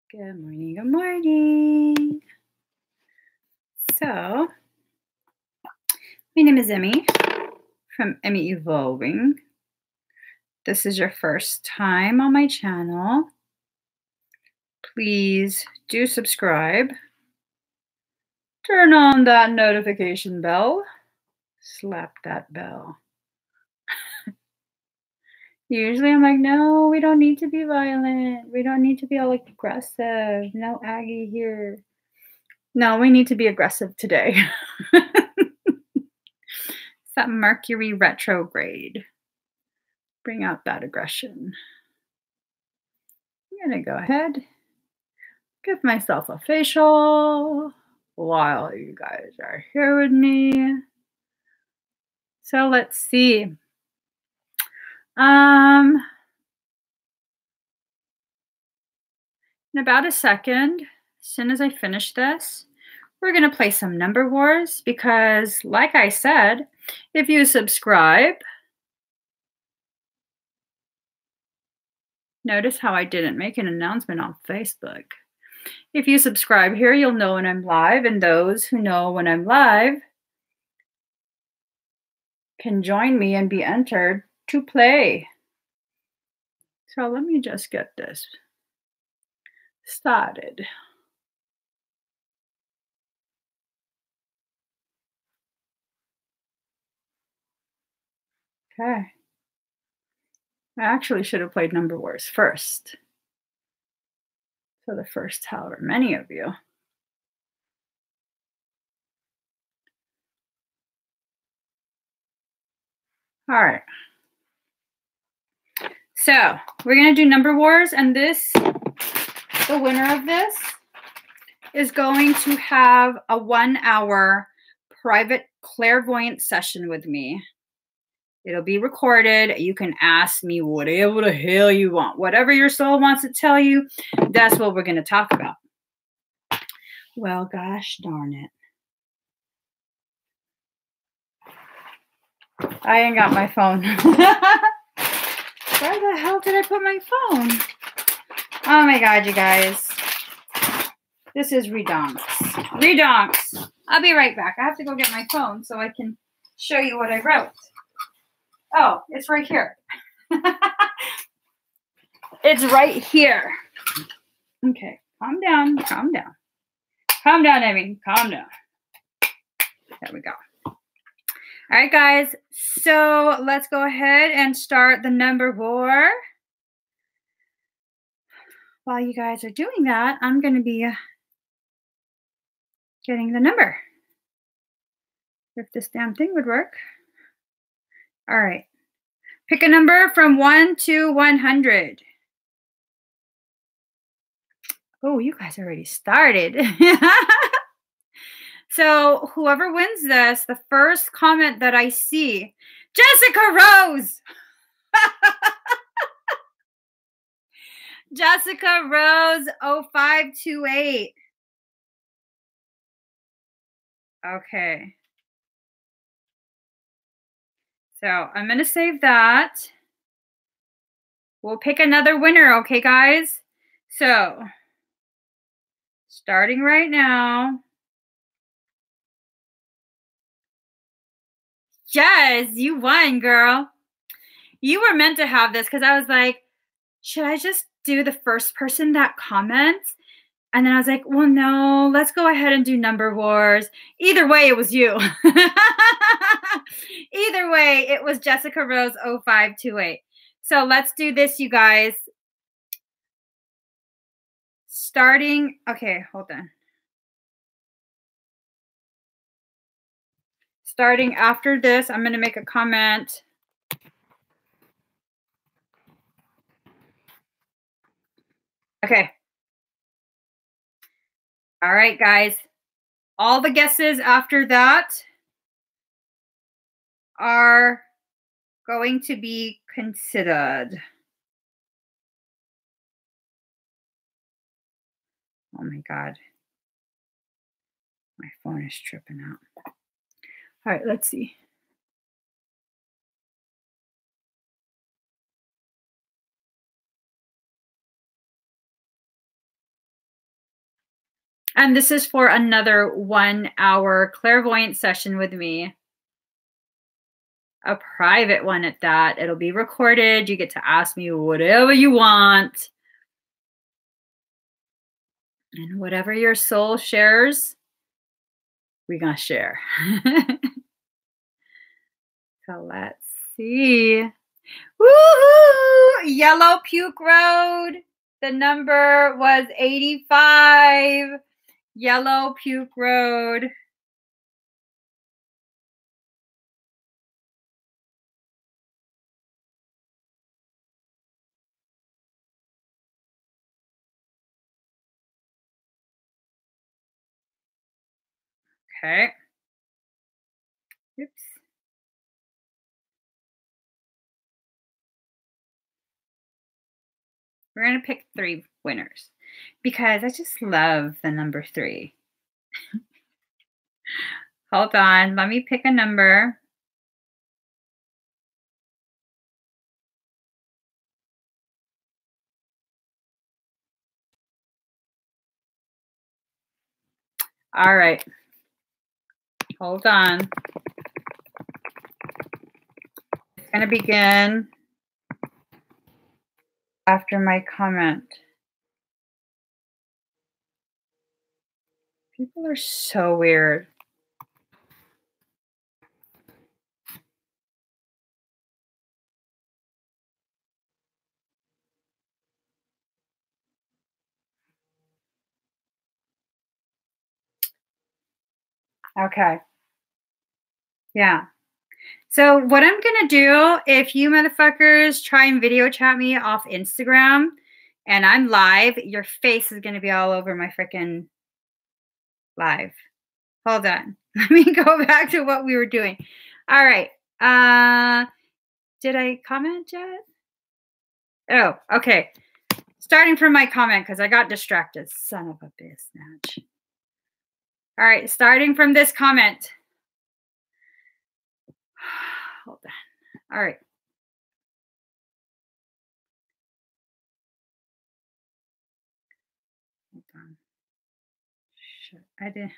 Good morning, good morning. So, my name is Emmy from Emmy Evolving. This is your first time on my channel. Please do subscribe. Turn on that notification bell. Slap that bell. Usually I'm like, no, we don't need to be violent. We don't need to be all like aggressive. No Aggie here. No, we need to be aggressive today. It's that Mercury retrograde. Bring out that aggression. I'm going to go ahead, give myself a facial while you guys are here with me. So let's see. In about a second, as soon as I finish this, we're going to play some number wars because, like I said, if you subscribe, notice how I didn't make an announcement on Facebook. If you subscribe here, you'll know when I'm live, and those who know when I'm live can join me and be entered to play. So let me just get this started. Okay. I actually should have played number wars first. So the first however many of you. All right. So we're going to do number wars, and this, the winner of this, is going to have a 1-hour private clairvoyant session with me. It'll be recorded. You can ask me whatever the hell you want. Whatever your soul wants to tell you, that's what we're going to talk about. Well, gosh darn it. I ain't got my phone. Where the hell did I put my phone? Oh my God, you guys. This is redonks. Redonks. I'll be right back. I have to go get my phone so I can show you what I wrote. Oh, it's right here. It's right here. Okay, calm down, calm down. Calm down, Emmy, calm down. There we go. All right, guys, so let's go ahead and start the number war. While you guys are doing that, I'm going to be getting the number. If this damn thing would work. All right. Pick a number from 1 to 100. Oh, you guys already started. So whoever wins this, the first comment that I see, Jessica Rose. Jessica Rose 0528. Okay. So I'm going to save that. We'll pick another winner, okay, guys? So starting right now. Yes, you won, girl. You were meant to have this because I was like, should I just do the first person that comments? And then I was like, well, no, let's go ahead and do number wars. Either way, it was you. Either way, it was Jessica Rose 0528. So let's do this, you guys. Starting, okay, hold on. Starting after this, I'm going to make a comment. Okay. All right, guys. All the guesses after that are going to be considered. Oh my God. My phone is tripping out. All right, let's see. And this is for another 1 hour clairvoyant session with me. A private one at that. It'll be recorded. You get to ask me whatever you want. And whatever your soul shares, we're going to share. So let's see. Woohoo! Yellow Puke Road. The number was 85. Yellow Puke Road. Okay. Oops. We're going to pick 3 winners because I just love the number 3. Hold on. Let me pick a number. All right. Hold on. It's going to begin after my comment. People are so weird. Okay. Yeah. So what I'm going to do, if you motherfuckers try and video chat me off Instagram and I'm live, your face is going to be all over my freaking live. Hold on. Let me go back to what we were doing. All right. Did I comment yet? Oh, okay. Starting from my comment because I got distracted. Son of a bitch. All right. Starting from this comment. Hold on. All right. Hold on. Shit. I did.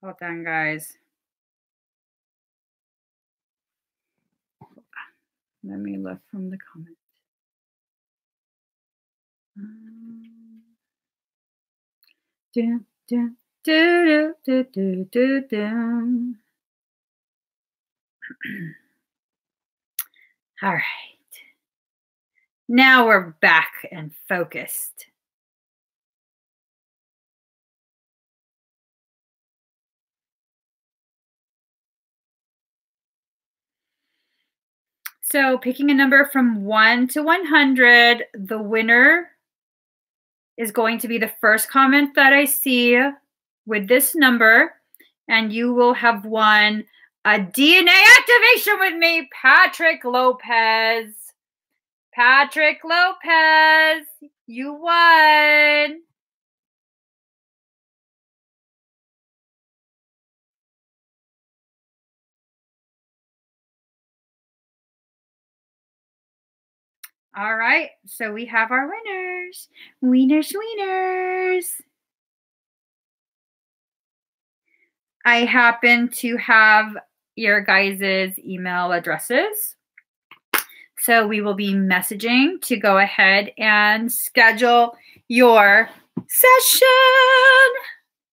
Hold on, guys. Let me look from the comment. All right. Now we're back and focused. So picking a number from 1 to 100, the winner is going to be the first comment that I see with this number, and you will have won a DNA activation with me, Patrick Lopez. Patrick Lopez, you won. All right, so we have our winners. Winners. I happen to have your guys' email addresses. So we will be messaging to go ahead and schedule your session.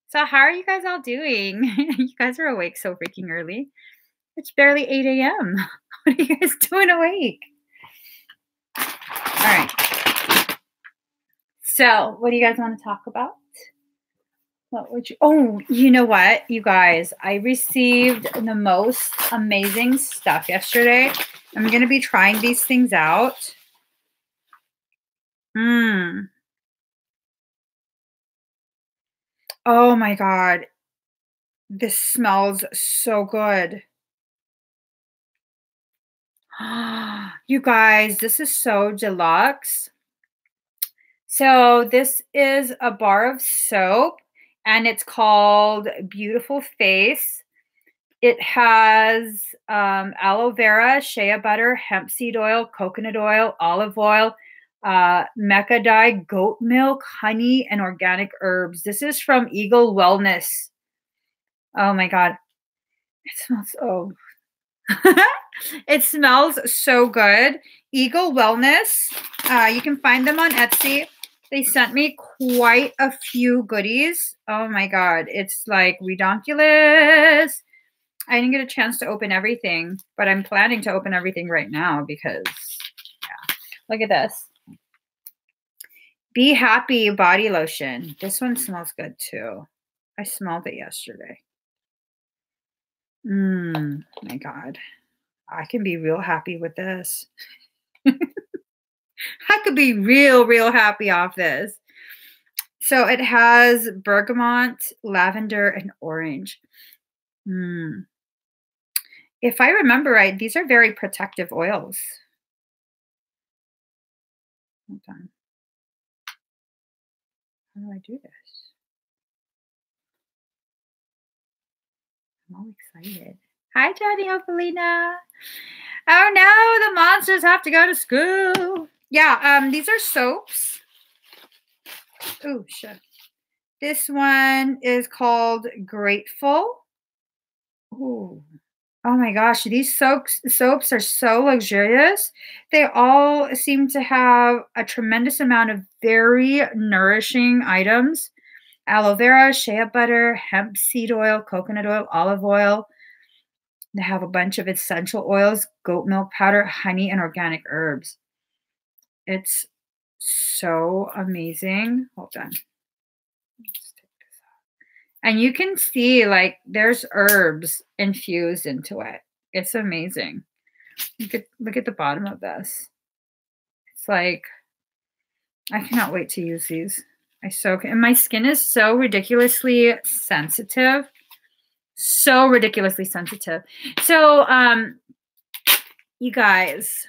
So how are you guys all doing? You guys are awake so freaking early. It's barely 8 a.m. What are you guys doing awake? All right. So what do you guys want to talk about? What would you? Oh, you know what, you guys? I received the most amazing stuff yesterday. I'm going to be trying these things out. Oh my God. This smells so good. You guys, this is so deluxe. So this is a bar of soap and it's called Beautiful Face. It has aloe vera, shea butter, hemp seed oil, coconut oil, olive oil, Macadai goat milk, honey, and organic herbs. This is from Eagle Wellness. Oh my God. It smells so it smells so good. Eagle Wellness. You can find them on Etsy. They sent me quite a few goodies. Oh my God. It's like redonkulous. I didn't get a chance to open everything, but I'm planning to open everything right now because, yeah. Look at this. Be Happy body lotion. This one smells good too. I smelled it yesterday. My God. I can be real happy with this. I could be real happy off this. So it has bergamot, lavender, and orange. If I remember right, these are very protective oils. Hold on. How do I do this? I'm all excited. Hi, Johnny Opalina. Oh no, the monsters have to go to school. Yeah, these are soaps. Oh, shit. This one is called Grateful. Ooh. Oh my gosh, these soaps are so luxurious. They all seem to have a tremendous amount of very nourishing items. Aloe vera, shea butter, hemp seed oil, coconut oil, olive oil. They have a bunch of essential oils, goat milk powder, honey, and organic herbs. It's so amazing. Hold on. Let's take this out. And you can see like there's herbs infused into it. It's amazing. Look at the bottom of this. It's like, I cannot wait to use these. And my skin is so ridiculously sensitive. So ridiculously sensitive. So, you guys,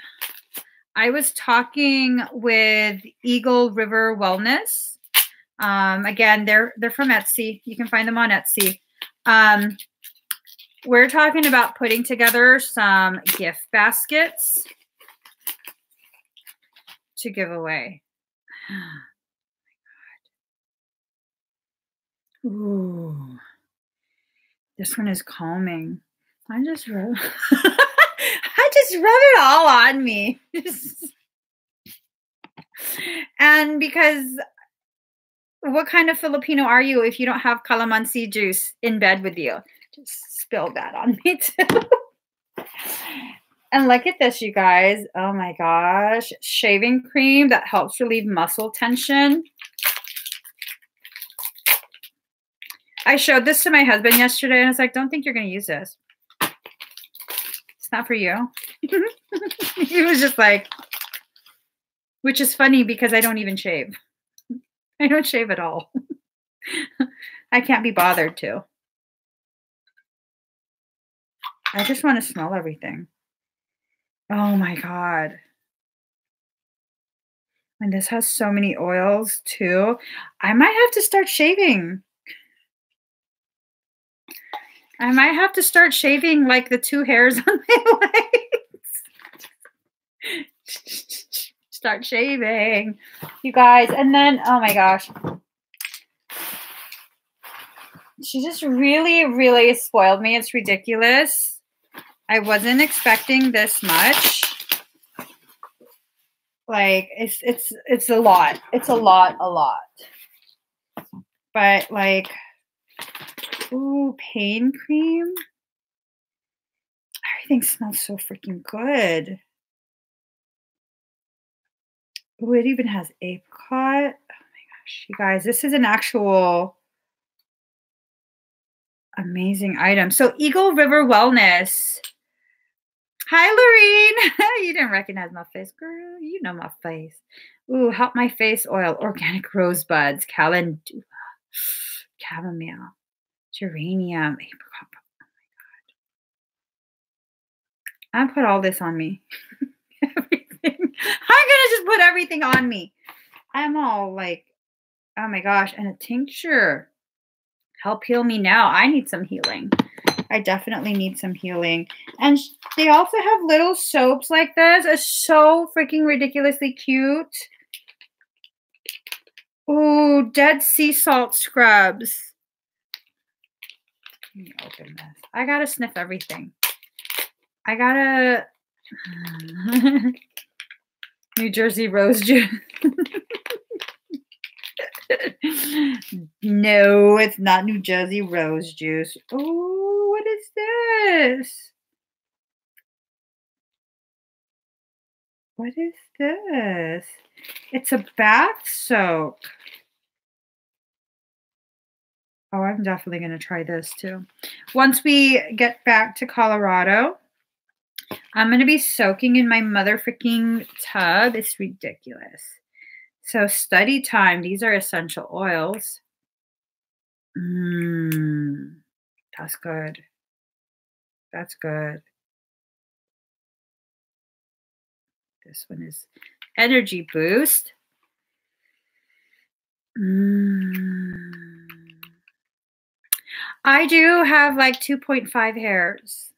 I was talking with Eagle River Wellness. Again, they're from Etsy. You can find them on Etsy. We're talking about putting together some gift baskets to give away. Ooh, this one is calming. I just rub it all on me. And because what kind of Filipino are you if you don't have calamansi juice in bed with you? Just spill that on me too. And look at this, you guys. Oh my gosh. Shaving cream that helps relieve muscle tension. I showed this to my husband yesterday, and I was like, don't think you're going to use this. It's not for you. He was just like, which is funny because I don't even shave. I don't shave at all. I can't be bothered to. I just want to smell everything. Oh my God. And this has so many oils too. I might have to start shaving. I might have to start shaving like the 2 hairs on my legs. Start shaving, you guys. And then, oh my gosh. She just really spoiled me. It's ridiculous. I wasn't expecting this much. Like, it's a lot. It's a lot. But like, ooh, pain cream. Everything smells so freaking good. Ooh, it even has apricot. Oh my gosh, you guys, this is an actual amazing item. So Eagle River Wellness. Hi, Lorene. You didn't recognize my face, girl. You know my face. Ooh, help my face oil. Organic rosebuds, calendula, chamomile, geranium, apricot. Oh my God. I put all this on me. Everything. I'm gonna just put everything on me. I'm all like, oh my gosh. And a tincture. Help heal me now. I need some healing. I definitely need some healing. And they also have little soaps like this. It's so freaking ridiculously cute. Oh, Dead Sea Salt scrubs. Let me open this. I gotta sniff everything. I gotta... New Jersey rose juice. No, it's not New Jersey rose juice. Oh, what is this? What is this? It's a bath soak. Oh, I'm definitely going to try this too. Once we get back to Colorado, I'm going to be soaking in my mother-freaking tub. It's ridiculous. So study time. These are essential oils. That's good. That's good. This one is energy boost. I do have like 2.5 hairs.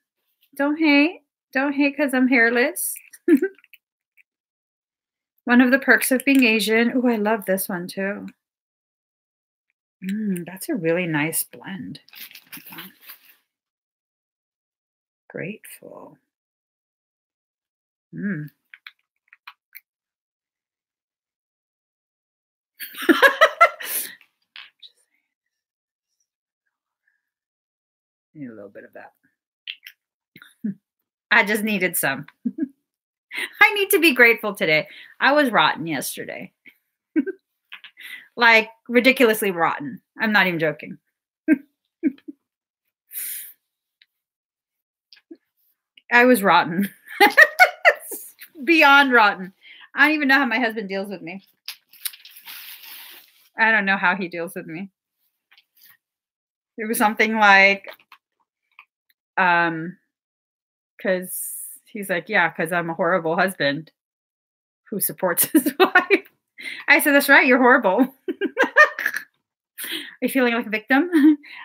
Don't hate. Don't hate because I'm hairless. One of the perks of being Asian. Oh, I love this one too. That's a really nice blend. Grateful. Need a little bit of that. I just needed some. I need to be grateful today. I was rotten yesterday. Like ridiculously rotten. I'm not even joking. I was rotten. Beyond rotten. I don't even know how my husband deals with me. I don't know how he deals with me. It was something like, because he's like, yeah, because I'm a horrible husband who supports his wife. I said, that's right, you're horrible. Are you feeling like a victim?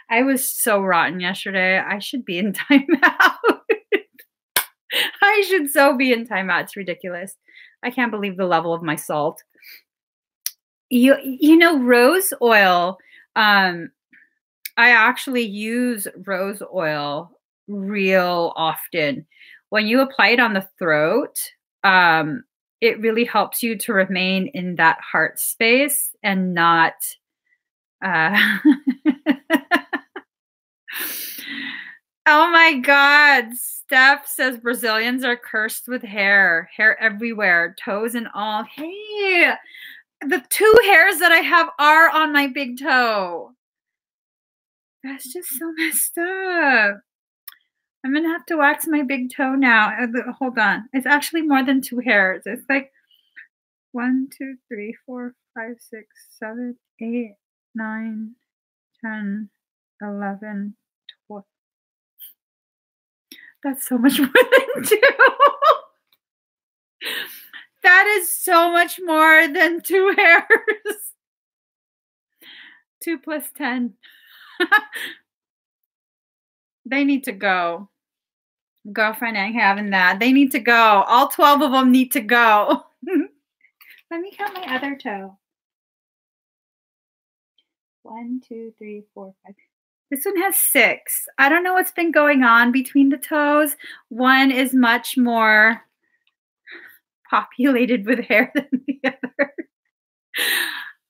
I was so rotten yesterday. I should be in timeout. I should so be in timeout. It's ridiculous. I can't believe the level of my salt. You know, rose oil, I actually use rose oil real often. When you apply it on the throat, it really helps you to remain in that heart space and not Oh my God. Steph says Brazilians are cursed with hair everywhere, toes and all. Hey, the 2 hairs that I have are on my big toe. That's just so messed up. I'm going to have to wax my big toe now. Hold on. It's actually more than 2 hairs. It's like 1, 2, 3, 4, 5, 6, 7, 8, 9, 10, 11, 12. That's so much more than 2. That is so much more than 2 hairs. 2 plus 10. They need to go. Girlfriend ain't having that. They need to go. All 12 of them need to go. Let me count my other toe. 1, 2, 3, 4, 5. This one has 6. I don't know what's been going on between the toes. One is much more populated with hair than the other.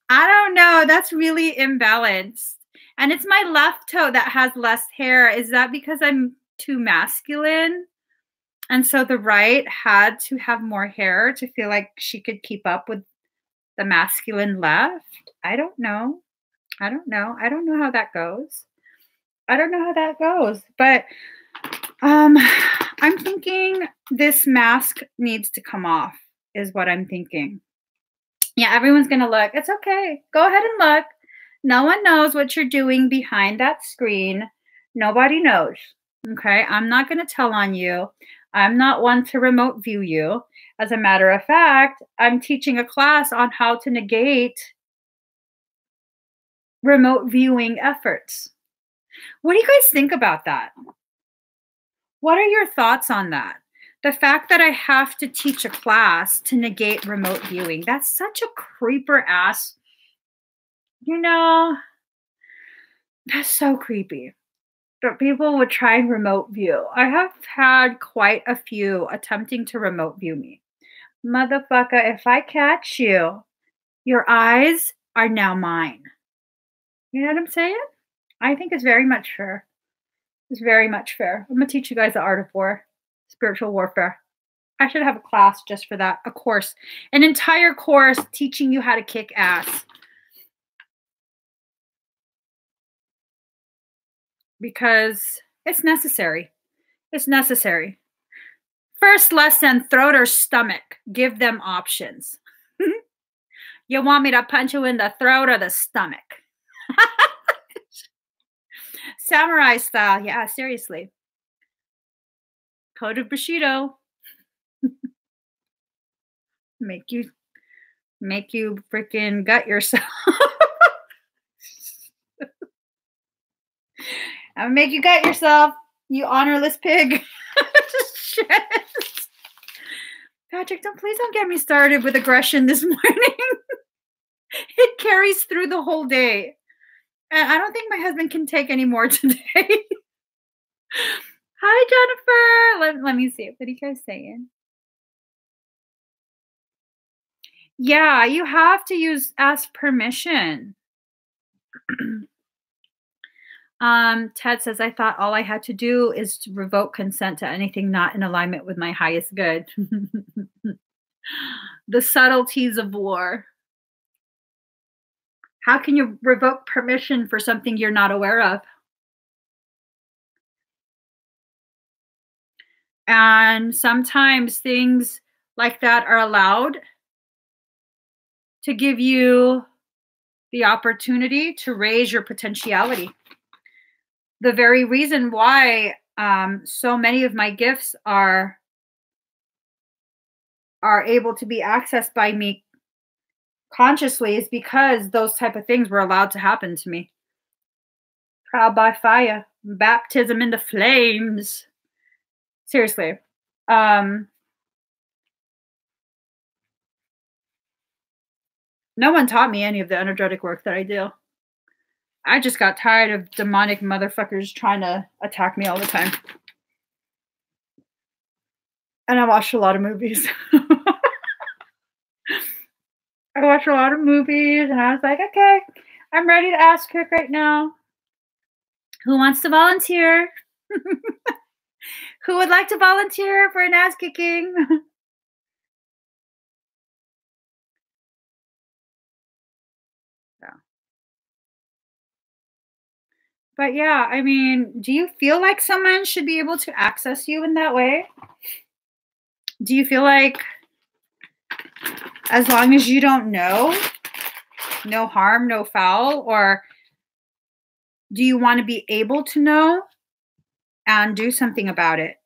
I don't know. That's really imbalanced. And it's my left toe that has less hair. Is that because I'm too masculine? And so the right had to have more hair to feel like she could keep up with the masculine left? I don't know. I don't know. I don't know how that goes. I don't know how that goes. But I'm thinking this mask needs to come off is what I'm thinking. Yeah, everyone's going to look. It's okay. Go ahead and look. No one knows what you're doing behind that screen. Nobody knows. Okay? I'm not going to tell on you. I'm not one to remote view you. As a matter of fact, I'm teaching a class on how to negate remote viewing efforts. What do you guys think about that? What are your thoughts on that? The fact that I have to teach a class to negate remote viewing, that's such a creeper ass You know, that's so creepy. But people would try and remote view. I have had quite a few attempting to remote view me. Motherfucker, if I catch you, your eyes are now mine. You know what I'm saying? I think it's very much fair. It's very much fair. I'm gonna teach you guys the art of war, spiritual warfare. I should have a class just for that, a course, an entire course teaching you how to kick ass. Because it's necessary. It's necessary. First lesson, throat or stomach. Give them options. You want me to punch you in the throat or the stomach? Samurai style. Yeah, seriously. Code of Bushido. Make you freaking gut yourself. I'm gonna make you gut yourself, you honorless pig. Shit. Patrick, please don't get me started with aggression this morning. It carries through the whole day. And I don't think my husband can take any more today. Hi, Jennifer. Let me see. What are you guys saying? Yeah, you have to ask permission. Ted says, I thought all I had to do is to revoke consent to anything not in alignment with my highest good. The subtleties of war. How can you revoke permission for something you're not aware of? And sometimes things like that are allowed to give you the opportunity to raise your potentiality. The very reason why so many of my gifts are able to be accessed by me consciously is because those type of things were allowed to happen to me. Trial by fire, baptism in the flames. Seriously. No one taught me any of the energetic work that I do. I just got tired of demonic motherfuckers trying to attack me all the time. And I watched a lot of movies. I watched a lot of movies and I was like, okay, I'm ready to ass kick right now. Who wants to volunteer? Who would like to volunteer for an ass kicking? Yeah. But yeah, I mean, do you feel like someone should be able to access you in that way? Do you feel like as long as you don't know, no harm, no foul? Or do you want to be able to know and do something about it?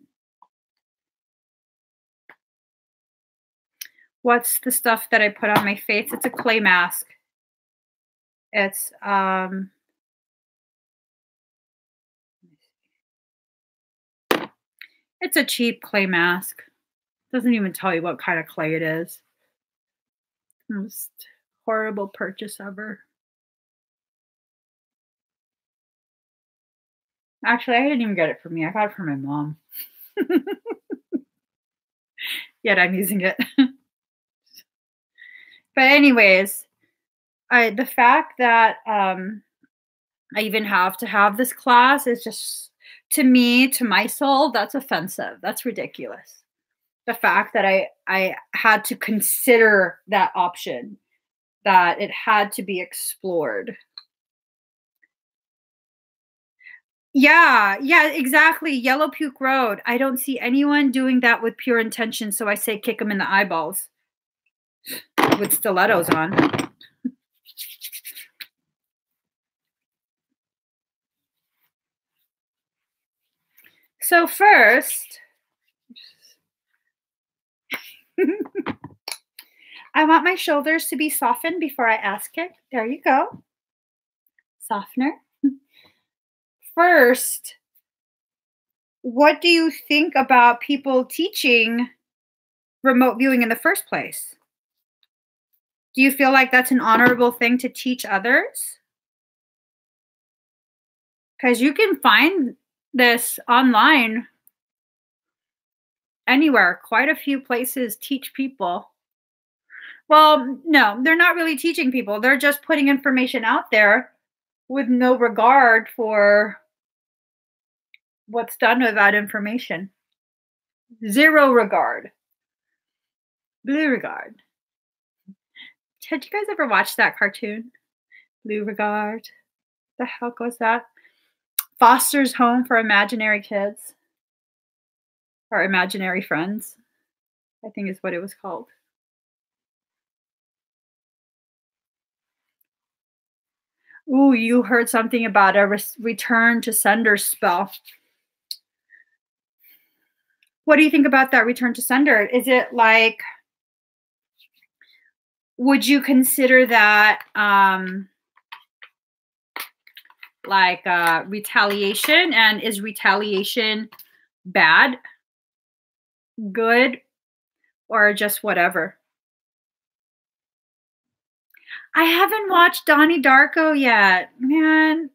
What's the stuff that I put on my face? It's a clay mask. It's it's a cheap clay mask. Doesn't even tell you what kind of clay it is. Most horrible purchase ever. Actually, I didn't even get it from me. I got it from my mom. Yet I'm using it. But anyways, the fact that I even have to have this class is just, to me, to my soul, that's offensive. That's ridiculous. The fact that I had to consider that option, that it had to be explored. Yeah, exactly. Yellow Puke Road. I don't see anyone doing that with pure intention, so I say kick them in the eyeballs with stilettos on. So first, I want my shoulders to be softened before I ask it. There you go. Softener. First, what do you think about people teaching remote viewing in the first place? Do you feel like that's an honorable thing to teach others? Because you can find this online anywhere. Quite a few places teach people. Well, no, they're not really teaching people. They're just putting information out there with no regard for what's done with that information. Zero regard. Blue regard. Had you guys ever watched that cartoon? Blue regard. The heck was that? Foster's Home for Imaginary Kids. Or Imaginary Friends, I think is what it was called. Ooh, you heard something about a return to sender spell. What do you think about that return to sender? Is it like, would you consider that like retaliation? And is retaliation bad, good, or just whatever? I haven't watched Donnie Darko yet, man.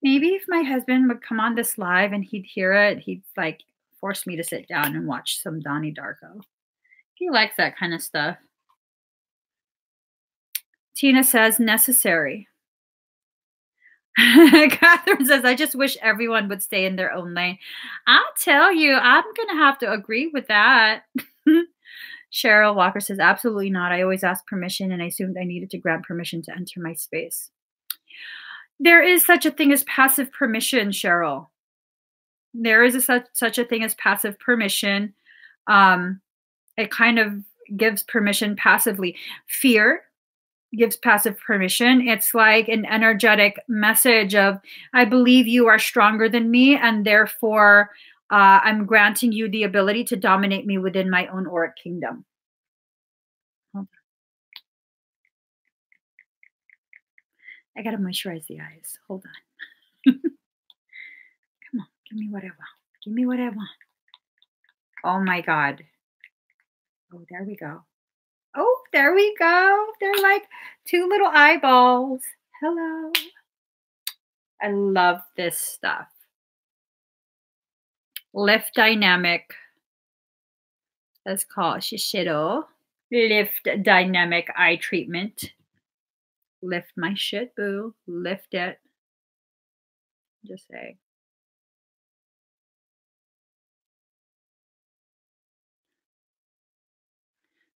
Maybe if my husband would come on this live and he'd hear it, he'd like force me to sit down and watch some Donnie Darko. He likes that kind of stuff. Tina says necessary. Catherine says, I just wish everyone would stay in their own lane. I'll tell you, I'm going to have to agree with that. Cheryl Walker says, absolutely not. I always ask permission, and I assumed I needed to grant permission to enter my space. There is such a thing as passive permission, Cheryl. There is such a thing as passive permission. It kind of gives permission passively. Fear gives passive permission. It's like an energetic message of, I believe you are stronger than me, and therefore I'm granting you the ability to dominate me within my own auric kingdom. I gotta moisturize the eyes. Hold on. Come on, give me what I want. Give me what I want. Oh my God. Oh, there we go. Oh, there we go. They're like two little eyeballs. Hello. I love this stuff. Lift Dynamic. That's called Shishido. Lift Dynamic Eye Treatment. Lift my shit, boo. Lift it. Just say.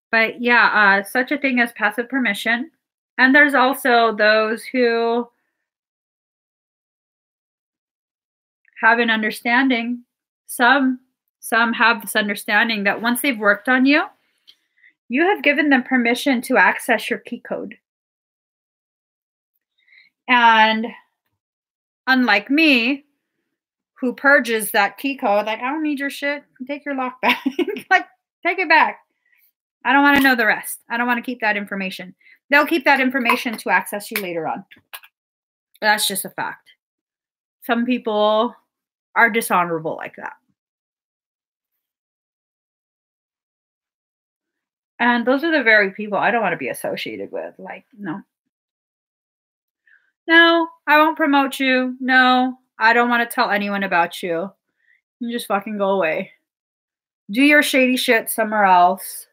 But yeah, such a thing as passive permission. And there's also those who have an understanding. Some have this understanding that once they've worked on you, you have given them permission to access your key code. And unlike me, who purges that key code, like, I don't need your shit. Take your lock back. Like, take it back. I don't want to know the rest. I don't want to keep that information. They'll keep that information to access you later on. That's just a fact. Some people are dishonorable like that. And those are the very people I don't want to be associated with. Like, no. No, I won't promote you. No, I don't want to tell anyone about you. You just fucking go away. Do your shady shit somewhere else.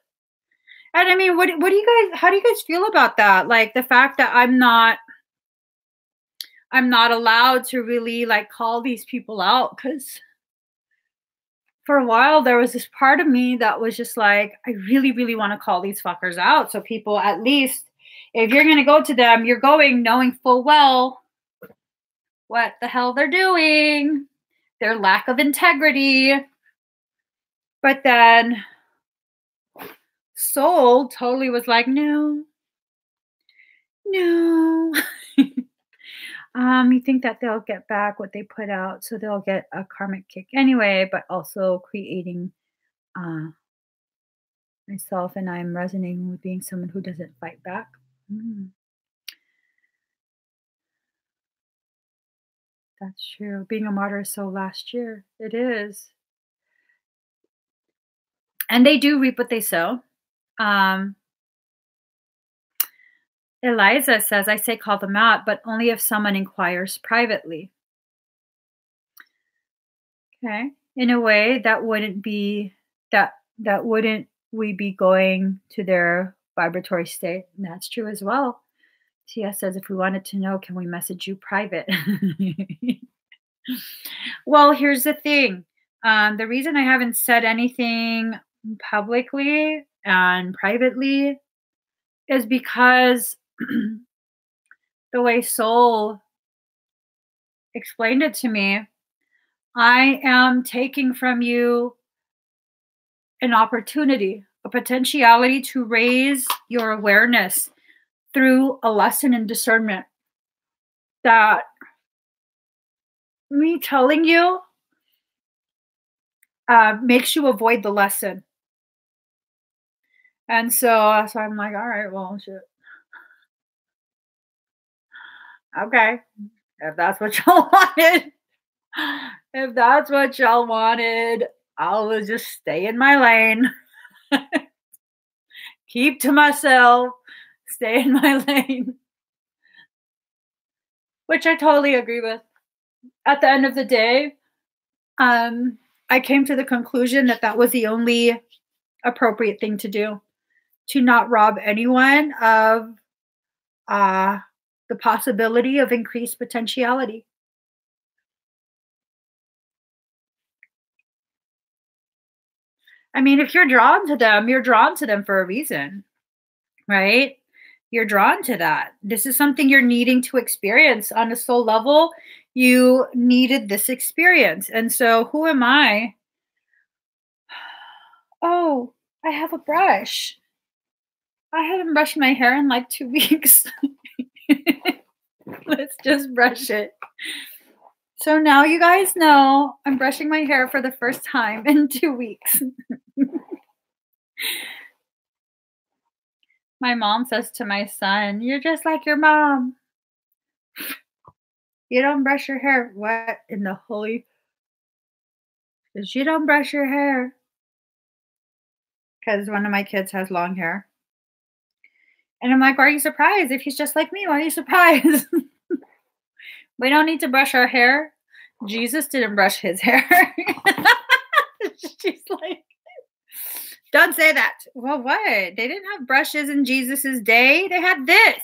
And I mean, what do you guys, how do you guys feel about that? Like the fact that I'm not allowed to really like call these people out, because for a while there was this part of me that was just like, I really, really want to call these fuckers out. So people, at least if you're going to go to them, you're going knowing full well what the hell they're doing, their lack of integrity. But then Soul totally was like, no. You think that they'll get back what they put out, so they'll get a karmic kick anyway, but also creating myself, and I'm resonating with being someone who doesn't fight back. That's true. Being a martyr is so last year. It is. And they do reap what they sow. Eliza says, I say call them out, but only if someone inquires privately. Okay. In a way, that wouldn't be that wouldn't we be going to their vibratory state? And that's true as well. TS says, if we wanted to know, can we message you private? Well, here's the thing. The reason I haven't said anything publicly and privately is because the way Soul explained it to me, I am taking from you an opportunity, a potentiality to raise your awareness through a lesson in discernment that me telling you makes you avoid the lesson. And so I'm like, all right, well, shit. Okay. If that's what y'all wanted, I'll just stay in my lane. Keep to myself, stay in my lane. Which I totally agree with. At the end of the day, I came to the conclusion that that was the only appropriate thing to do, to not rob anyone of the possibility of increased potentiality. I mean, if you're drawn to them for a reason, right? You're drawn to that. This is something you're needing to experience on a soul level. You needed this experience. And so who am I? Oh, I have a brush. I haven't brushed my hair in like 2 weeks. Let's just brush it. So now you guys know I'm brushing my hair for the first time in 2 weeks. My mom says to my son, you're just like your mom. You don't brush your hair. What in the holy? Because you don't brush your hair. Because one of my kids has long hair. And I'm like, why are you surprised? If he's just like me, why are you surprised? We don't need to brush our hair. Jesus didn't brush his hair. She's like, don't say that. Well, what? They didn't have brushes in Jesus's day. They had this.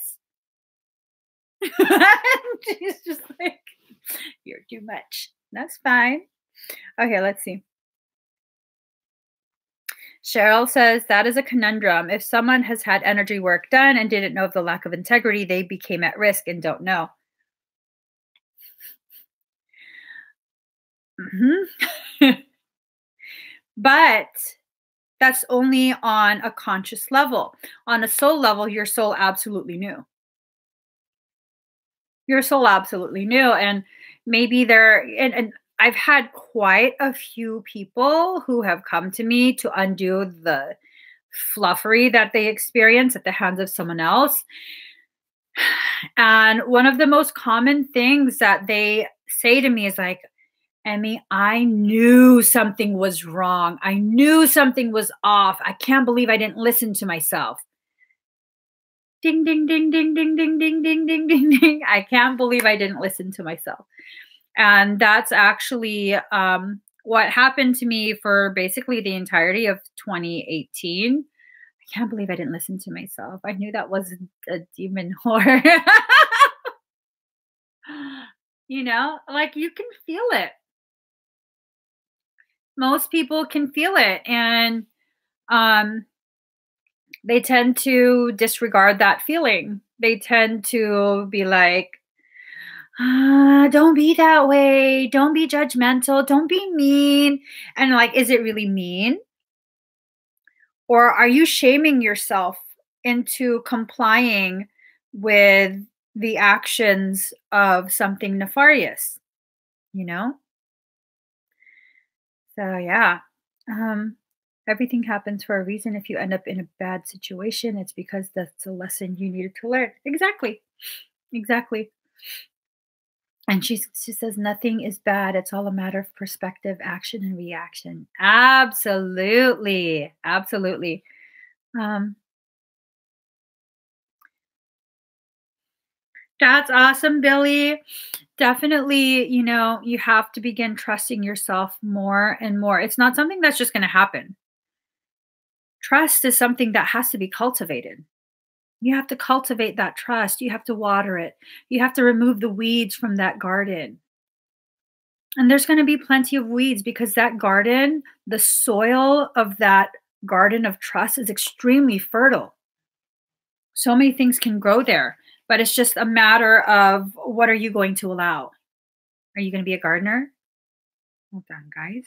She's just like, you're too much. That's fine. Okay, let's see. Cheryl says, that is a conundrum. If someone has had energy work done and didn't know of the lack of integrity, they became at risk and don't know. But that's only on a conscious level. On a soul level, your soul absolutely knew. Your soul absolutely knew. And maybe and I've had quite a few people who have come to me to undo the fluffery that they experience at the hands of someone else. And one of the most common things that they say to me is like, Emmy, I knew something was wrong. I knew something was off. I can't believe I didn't listen to myself. Ding, ding, ding, ding, ding, ding, ding, ding, ding, ding, ding. I can't believe I didn't listen to myself. And that's actually what happened to me for basically the entirety of 2018. I can't believe I didn't listen to myself. I knew that was a demon whore. You know, like you can feel it. Most people can feel it. And they tend to disregard that feeling. They tend to be like, don't be that way. Don't be judgmental. Don't be mean. And like, is it really mean? Or are you shaming yourself into complying with the actions of something nefarious? You know? So yeah. Everything happens for a reason. If you end up in a bad situation, it's because that's a lesson you needed to learn. Exactly. Exactly. And she says, nothing is bad. It's all a matter of perspective, action, and reaction. Absolutely. Absolutely. That's awesome, Billy. Definitely, you have to begin trusting yourself more and more. It's not something that's just going to happen. Trust is something that has to be cultivated. You have to cultivate that trust. You have to water it. You have to remove the weeds from that garden. And there's going to be plenty of weeds because that garden, the soil of that garden of trust is extremely fertile. So many things can grow there, but it's just a matter of what are you going to allow? Are you going to be a gardener? Hold on, guys.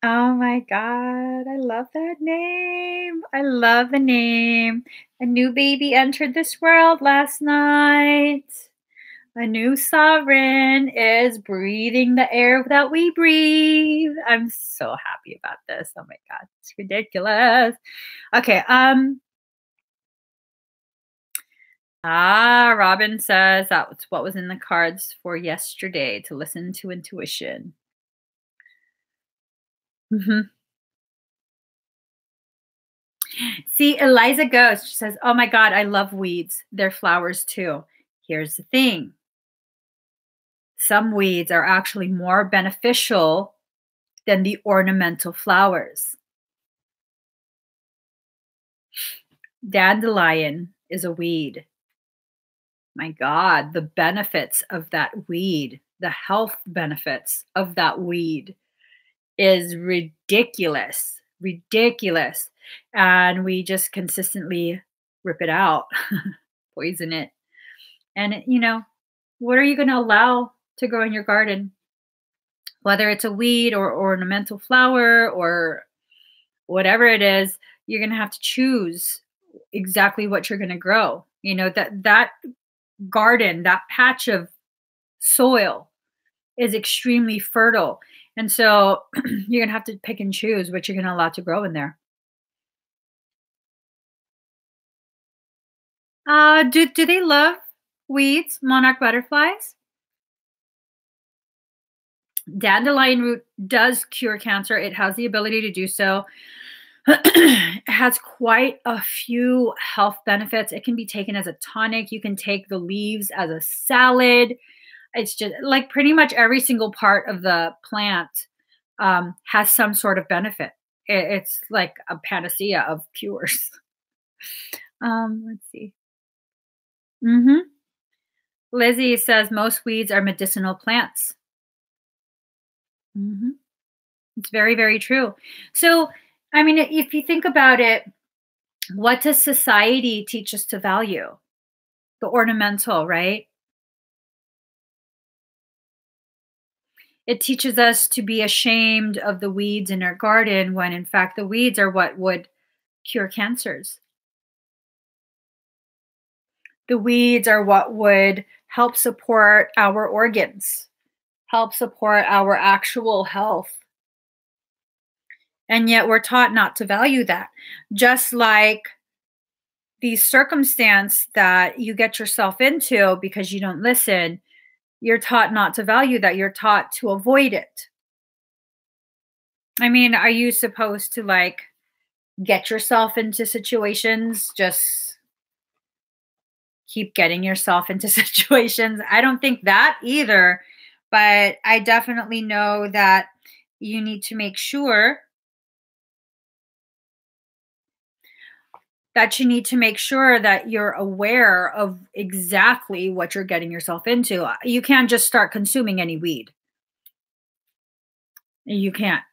Oh my God. I love that name. I love the name. A new baby entered this world last night. A new sovereign is breathing the air that we breathe. I'm so happy about this. Oh my God. It's ridiculous. Okay. Robin says that's what was in the cards for yesterday, to listen to intuition. See, Eliza goes, she says, oh my God, I love weeds. They're flowers too. Here's the thing. Some weeds are actually more beneficial than the ornamental flowers. Dandelion is a weed. My God, the benefits of that weed, the health benefits of that weed is ridiculous, ridiculous. And we just consistently rip it out, poison it. And, what are you going to allow to grow in your garden? Whether it's a weed or ornamental flower or whatever it is, you're going to have to choose exactly what you're going to grow. That garden, that patch of soil is extremely fertile. And so you're going to have to pick and choose what you're going to allow to grow in there. Do they love weeds, monarch butterflies? Dandelion root does cure cancer. It has the ability to do so. It has quite a few health benefits. It can be taken as a tonic. You can take the leaves as a salad. It's just like pretty much every single part of the plant has some sort of benefit. It's like a panacea of cures. Let's see. Lizzie says most weeds are medicinal plants. It's very, very true. So, I mean, if you think about it, what does society teach us to value? The ornamental, right? It teaches us to be ashamed of the weeds in our garden when in fact the weeds are what would cure cancers. The weeds are what would help support our organs, help support our actual health. And yet we're taught not to value that. Just like the circumstance that you get yourself into because you don't listen, you're taught not to value that. You're taught to avoid it. I mean, are you supposed to get yourself into situations? Just keep getting yourself into situations? I don't think that either. But I definitely know that you need to make sure that you're aware of exactly what you're getting yourself into. You can't just start consuming any weed. You can't.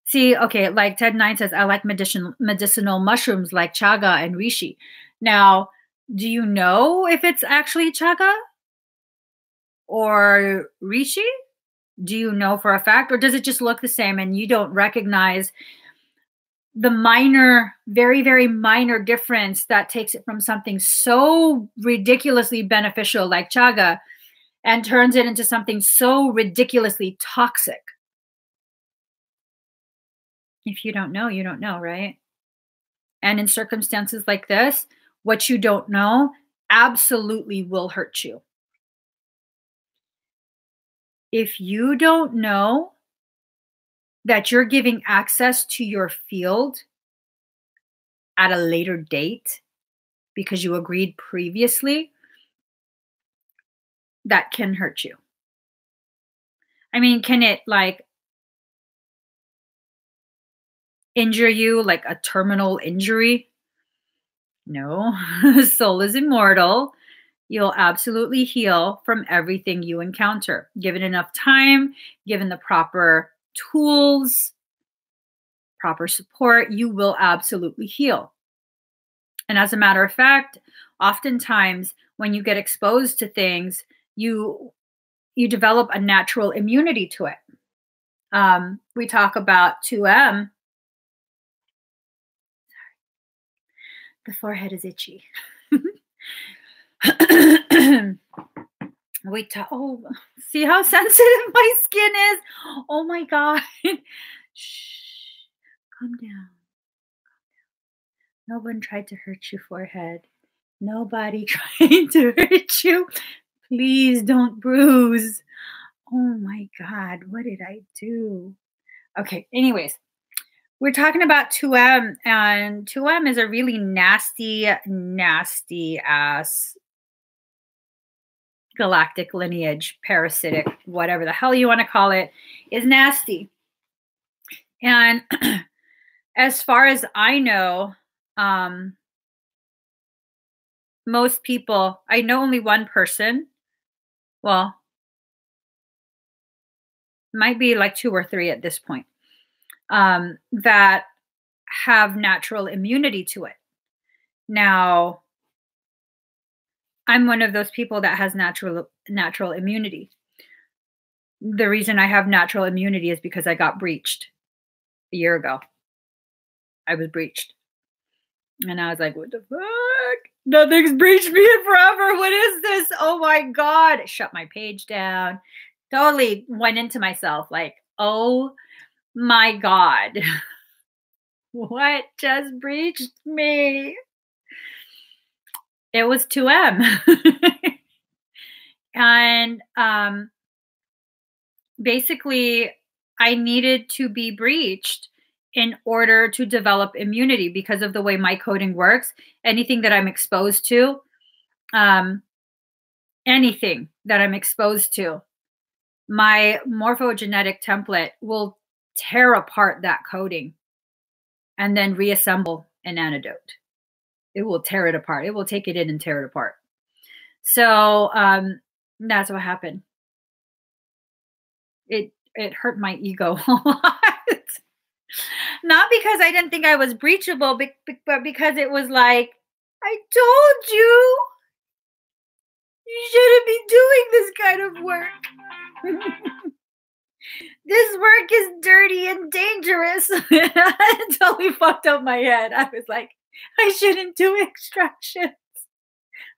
See, okay, like Ted 9 says, I like medicinal mushrooms like chaga and reishi. Now, do you know if it's actually chaga or reishi? Do you know for a fact? Or does it just look the same and you don't recognize the minor, very, very minor difference that takes it from something so ridiculously beneficial like chaga and turns it into something so ridiculously toxic? If you don't know, you don't know, right? And in circumstances like this, what you don't know absolutely will hurt you. If you don't know that you're giving access to your field at a later date because you agreed previously, that can hurt you. I mean, can it like injure you like a terminal injury? No, soul is immortal. You'll absolutely heal from everything you encounter. Given enough time, given the proper tools, proper support, you will absolutely heal. And as a matter of fact, oftentimes when you get exposed to things, you develop a natural immunity to it. We talk about 2M. The forehead is itchy. Oh, see how sensitive my skin is? Oh my God. Shh, calm down. No one tried to hurt your forehead. Nobody tried to hurt you. Please don't bruise. Oh my God, what did I do? Okay, anyways, we're talking about 2M, and 2M is a really nasty, nasty ass galactic lineage, parasitic, whatever the hell you want to call it, is nasty. And as far as I know, most people, I know only one person, well, might be like 2 or 3 at this point, that have natural immunity to it. Now, I'm one of those people that has natural immunity. The reason I have natural immunity is because I got breached a year ago. I was breached. And I was like, what the fuck? Nothing's breached me in forever. What is this? Oh my God. I shut my page down. Totally went into myself like, oh my God. What just breached me? It was 2M. And basically, I needed to be breached in order to develop immunity because of the way my coding works. Anything that I'm exposed to, my morphogenetic template will tear apart that coding and then reassemble an antidote. It will tear it apart. It will take it in and tear it apart. So that's what happened. It hurt my ego a lot. Not because I didn't think I was breachable, but because it was like, I told you, you shouldn't be doing this kind of work. This work is dirty and dangerous. It totally fucked up my head. I was like, I shouldn't do extractions.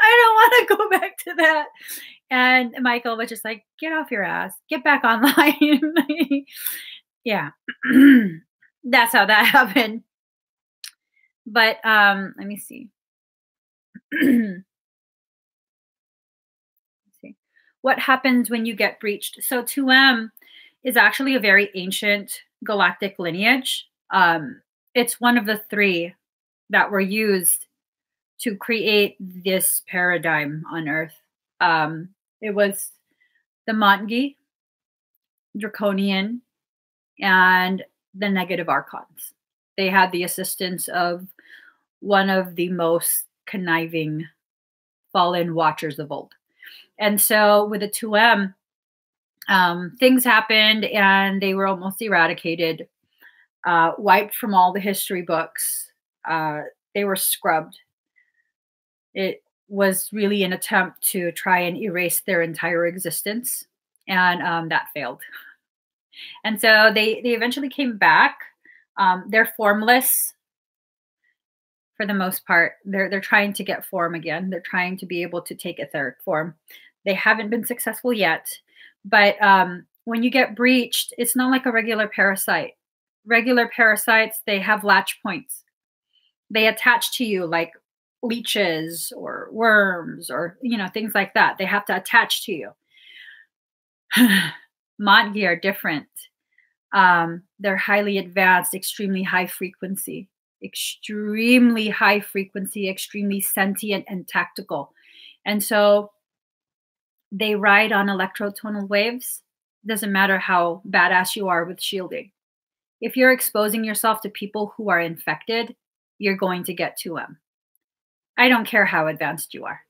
I don't want to go back to that. And Michael was just like, get off your ass. Get back online. Yeah. That's how that happened. But let me see. Let's see. What happens when you get breached? So 2M is actually a very ancient galactic lineage. It's one of the 3 that were used to create this paradigm on Earth. It was the Montgi, Draconian, and the negative archons. They had the assistance of one of the most conniving fallen watchers of old. And so with the 2M, things happened and they were almost eradicated, wiped from all the history books. They were scrubbed. It was really an attempt to try and erase their entire existence, and that failed. And so they eventually came back. They're formless for the most part. They're trying to get form again. They're trying to be able to take etheric form. They haven't been successful yet. But when you get breached, it's not like a regular parasite. Regular parasites, they have latch points. They attach to you like leeches or worms or, things like that. They have to attach to you. Montgi are different. They're highly advanced, extremely high frequency, extremely sentient and tactical. And so they ride on electrotonal waves. Doesn't matter how badass you are with shielding. If you're exposing yourself to people who are infected, you're going to get to them. I don't care how advanced you are.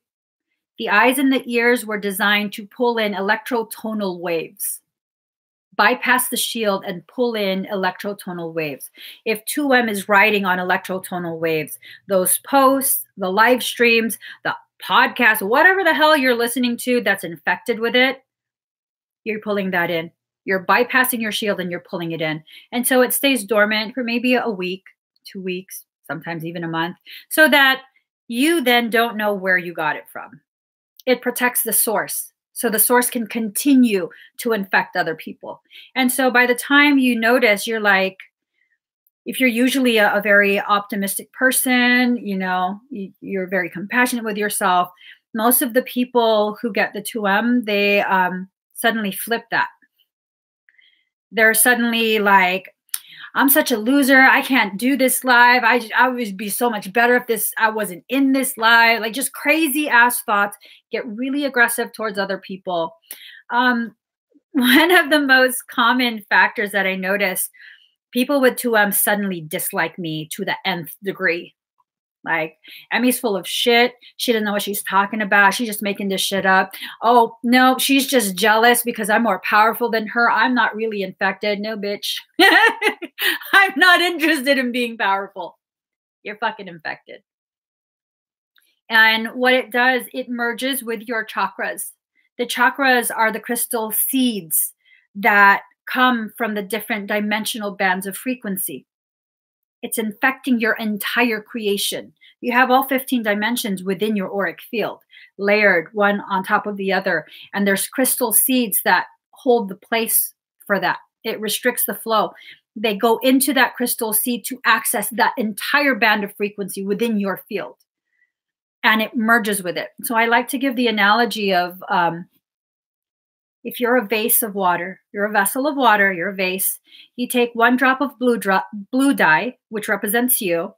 The eyes and the ears were designed to pull in electrotonal waves, bypass the shield and pull in electrotonal waves. If 2M is riding on electrotonal waves, those posts, the live streams, the podcast, whatever the hell you're listening to that's infected with it, you're pulling that in. You're bypassing your shield and you're pulling it in. And so it stays dormant for maybe a week, 2 weeks, sometimes even a month, so that you then don't know where you got it from. It protects the source, so the source can continue to infect other people. And so by the time you notice, you're like, if you're usually a very optimistic person, you know, you're very compassionate with yourself, most of the people who get the 2M, they suddenly flip that. They're suddenly like, I'm such a loser. I can't do this live. I would be so much better if I wasn't in this live. Like, just crazy ass thoughts, get really aggressive towards other people. One of the most common factors that I noticed, people with 2M suddenly dislike me to the nth degree. Like, Emmy's full of shit. She doesn't know what she's talking about. She's just making this shit up. Oh, no, she's just jealous because I'm more powerful than her. I'm not really infected. No, bitch. I'm not interested in being powerful. You're fucking infected. And what it does, it merges with your chakras. The chakras are the crystal seeds that come from the different dimensional bands of frequency. It's infecting your entire creation. You have all 15 dimensions within your auric field, layered one on top of the other. And there's crystal seeds that hold the place for that. It restricts the flow. They go into that crystal seed to access that entire band of frequency within your field. And it merges with it. So I like to give the analogy of, if you're a vase of water, you're a vessel of water, you're a vase, you take 1 drop of blue dye, which represents you,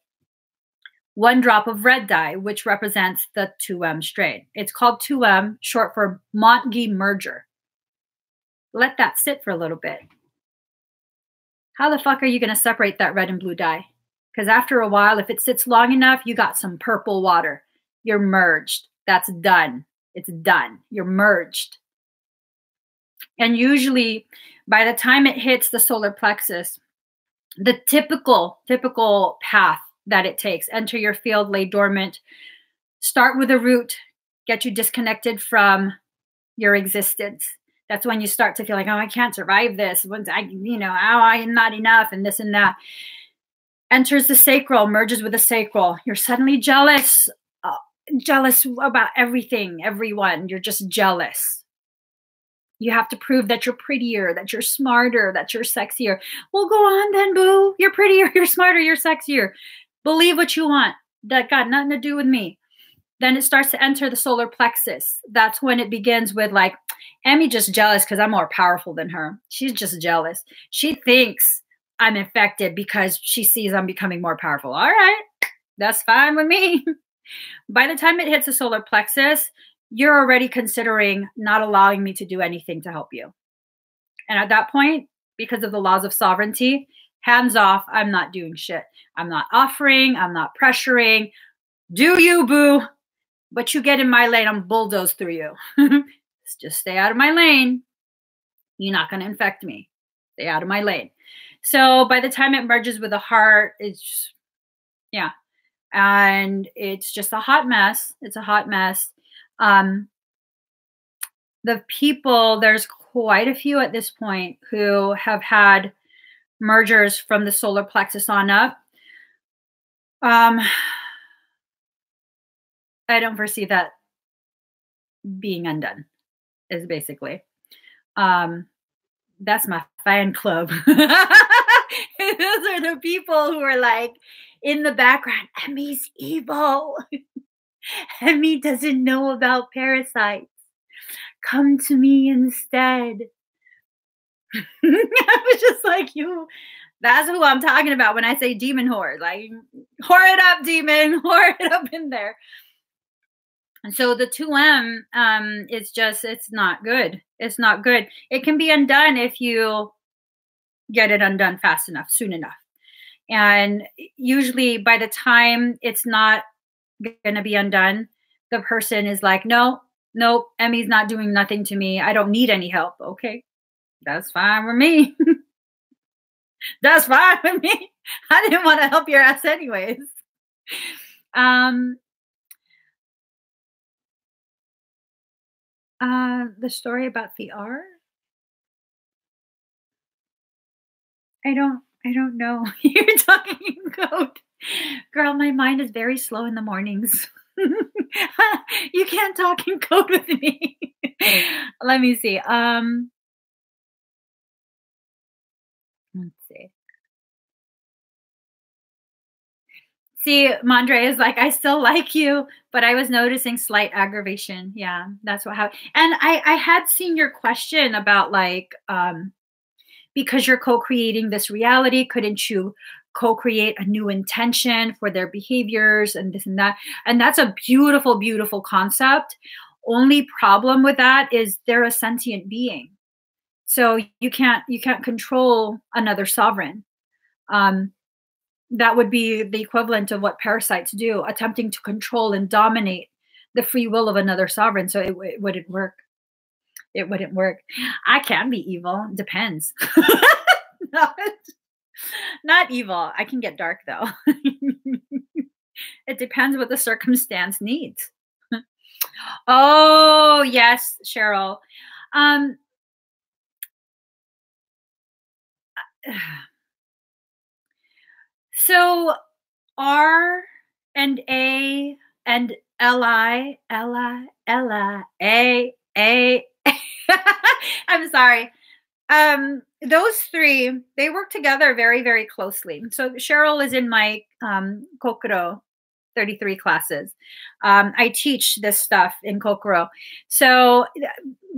1 drop of red dye, which represents the 2M strain. It's called 2M, short for Montgi merger. Let that sit for a little bit. How the fuck are you going to separate that red and blue dye? Because after a while, if it sits long enough, you got some purple water. You're merged. That's done. It's done. You're merged. And usually by the time it hits the solar plexus, the typical path that it takes, enter your field, lay dormant, start with a root, get you disconnected from your existence. That's when you start to feel like, oh, I can't survive this. Once I am not enough and this and that. Enters the sacral, merges with the sacral. You're suddenly jealous about everything, everyone. You're just jealous. You have to prove that you're prettier, that you're smarter, that you're sexier. Well, go on then, boo. You're prettier, you're smarter, you're sexier. Believe what you want. That got nothing to do with me. Then it starts to enter the solar plexus. That's when it begins with like, Emmy just jealous because I'm more powerful than her. She's just jealous. She thinks I'm infected because she sees I'm becoming more powerful. All right, that's fine with me. By the time it hits the solar plexus, you're already considering not allowing me to do anything to help you. And at that point, because of the laws of sovereignty, hands off, I'm not doing shit. I'm not offering, I'm not pressuring. Do you, boo? But you get in my lane, I'm bulldoze through you. Just stay out of my lane. You're not going to infect me. Stay out of my lane. So by the time it merges with the heart, it's just, yeah. And it's just a hot mess. It's a hot mess. The people, there's quite a few at this point who have had mergers from the solar plexus on up. I don't foresee that being undone, is basically. That's my fan club. Those are the people who are like in the background, Emmy's evil. Emmy doesn't know about parasites. Come to me instead. I was just like, that's who I'm talking about when I say demon whore. Like, whore it up, demon, whore it up in there. And so the 2M it's not good. It's not good. It can be undone if you get it undone fast enough, soon enough. And usually by the time it's not going to be undone, the person is like, no, Emmy's not doing nothing to me. I don't need any help. Okay, that's fine with me. That's fine with me. I didn't want to help your ass anyways. The story about the R? I don't know. You're talking in code. Girl, my mind is very slow in the mornings. You can't talk in code with me. Let me see. Let's see. See, Mondre is like, I still like you, but I was noticing slight aggravation. Yeah, that's what happened. And I had seen your question about like, because you're co-creating this reality, couldn't you co-create a new intention for their behaviors and this and that? And that's a beautiful, beautiful concept. Only problem with that is they're a sentient being. So you can't control another sovereign. That would be the equivalent of what parasites do, attempting to control and dominate the free will of another sovereign. So it wouldn't work. It wouldn't work. I can be evil. Depends. Not evil. I can get dark though. It depends what the circumstance needs. Oh, yes, Cheryl. So R and A and Li, A. I'm sorry. Those three, they work together very, very closely. So Cheryl is in my Kokoro 33 classes. I teach this stuff in Kokoro. So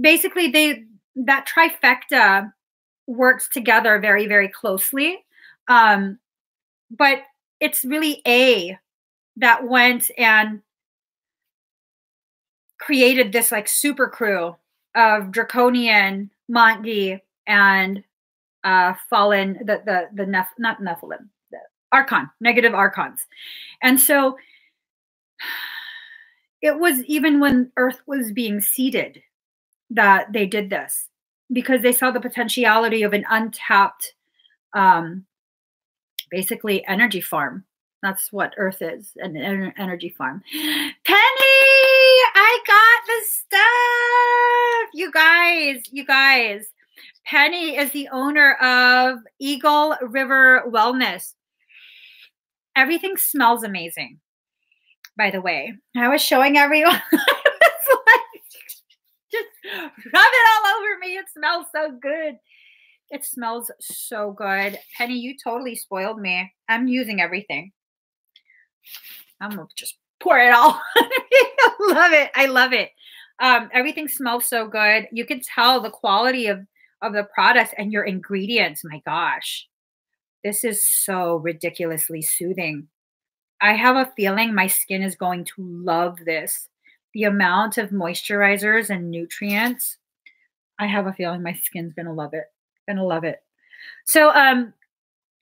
basically that trifecta works together very, very closely. But it's really A that went and created this like super crew of draconian, Montgi, and fallen not Nephilim, the Archon, negative Archons. And so it was even when Earth was being seeded that they did this, because they saw the potentiality of an untapped basically energy farm. That's what Earth is, an energy farm. Penny, I got the stuff. You guys. Penny is the owner of Eagle River Wellness. Everything smells amazing, by the way. I was showing everyone. I was like, just rub it all over me. It smells so good. It smells so good. Penny, you totally spoiled me. I'm using everything. I'm going to just pour it all. I love it. I love it. Everything smells so good. You can tell the quality of the products and your ingredients. My gosh, this is so ridiculously soothing. I have a feeling my skin is going to love this. The amount of moisturizers and nutrients. I have a feeling my skin's going to love it. Gonna love it. So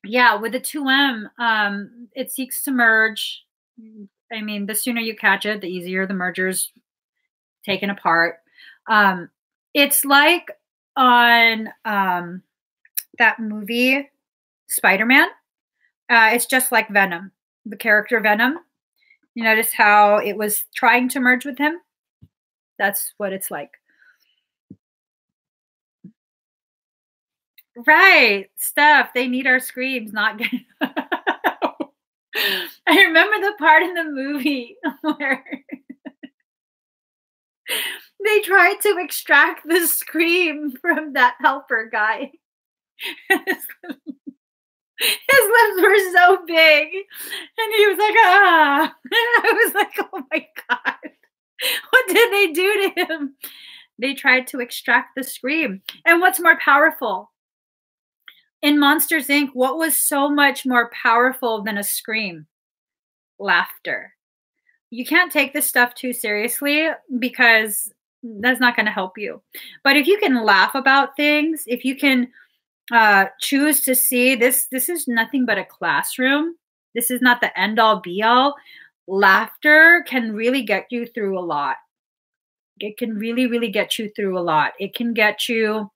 yeah, with the 2M, it seeks to merge. I mean, the sooner you catch it, the easier the merger's taken apart. It's like on that movie Spider-Man. It's just like Venom, the character Venom. You notice how it was trying to merge with him? That's what it's like. Right. Stuff. They need our screams, not get I remember the part in the movie where they tried to extract the scream from that helper guy. His lips were so big. And he was like, ah. I was like, oh my God. What did they do to him? They tried to extract the scream. And what's more powerful? In Monsters, Inc., what was so much more powerful than a scream? Laughter. You can't take this stuff too seriously because that's not going to help you. But if you can laugh about things, if you can choose to see this is nothing but a classroom. This is not the end all be all. Laughter can really get you through a lot. It can really, really get you through a lot. It can get you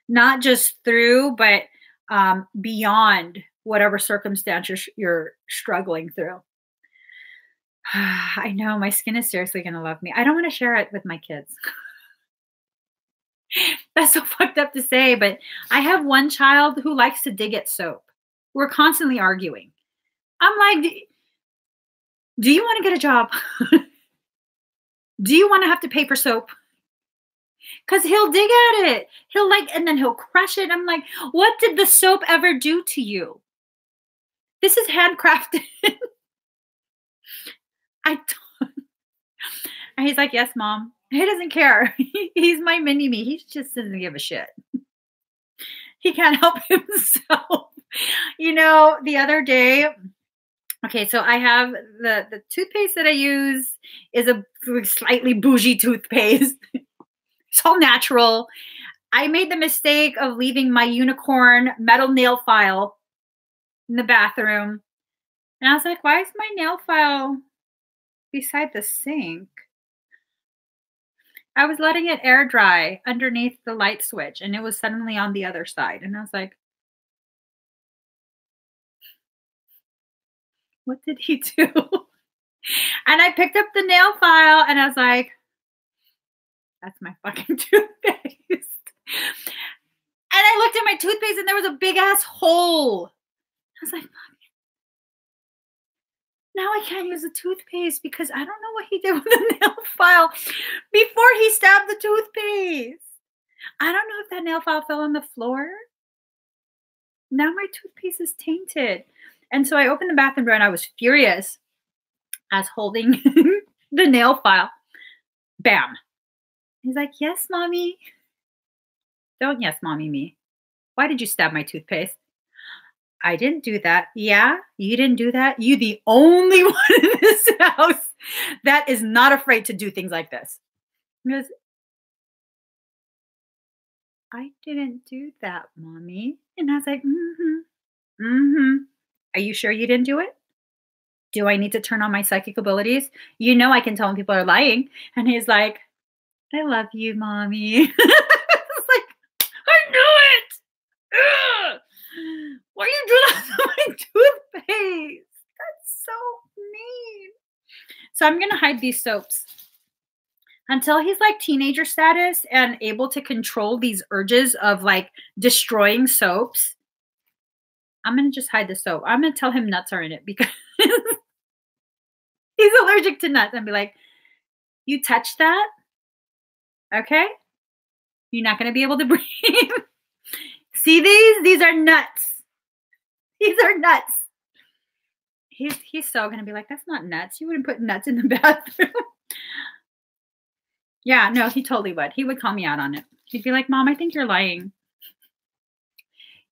not just through, but beyond whatever circumstance you're struggling through. I know my skin is seriously going to love me. I don't want to share it with my kids. That's so fucked up to say, but I have one child who likes to dig at soap. We're constantly arguing. I'm like, do you want to get a job? Do you want to have to pay for soap? Because he'll dig at it. He'll and then he'll crush it. I'm like, what did the soap ever do to you? This is handcrafted. I don't. And he's like, yes, Mom. He doesn't care. He's my mini me. He just doesn't give a shit. He can't help himself. You know, the other day, okay, so I have the toothpaste that I use is a slightly bougie toothpaste. It's all natural. I made the mistake of leaving my unicorn metal nail file in the bathroom. And I was like, why is my nail file beside the sink? I was letting it air dry underneath the light switch, and it was suddenly on the other side. And I was like, what did he do? And I picked up the nail file, and I was like, that's my fucking toothpaste. And I looked at my toothpaste, and there was a big-ass hole. I was like, now I can't use the toothpaste because I don't know what he did with the nail file before he stabbed the toothpaste. I don't know if that nail file fell on the floor. Now my toothpaste is tainted. And so I opened the bathroom door and I was furious as holding the nail file. Bam. He's like, yes, Mommy. Don't yes, Mommy me. Why did you stab my toothpaste? I didn't do that. Yeah, you didn't do that. You the only one in this house that is not afraid to do things like this. Because I didn't do that, Mommy. And I was like, Are you sure you didn't do it? Do I need to turn on my psychic abilities? You know I can tell when people are lying. And he's like, I love you, Mommy. It's like, I knew it. Ugh. Why are you doing that to my toothpaste? That's so mean. So I'm going to hide these soaps until he's like teenager status and able to control these urges of like destroying soaps. I'm going to just hide the soap. I'm going to tell him nuts are in it because he's allergic to nuts and be like, you touch that? Okay. You're not going to be able to breathe. See these? These are nuts. These are nuts. He's so going to be like, that's not nuts. You wouldn't put nuts in the bathroom. Yeah, no, he totally would. He would call me out on it. He'd be like, Mom, I think you're lying.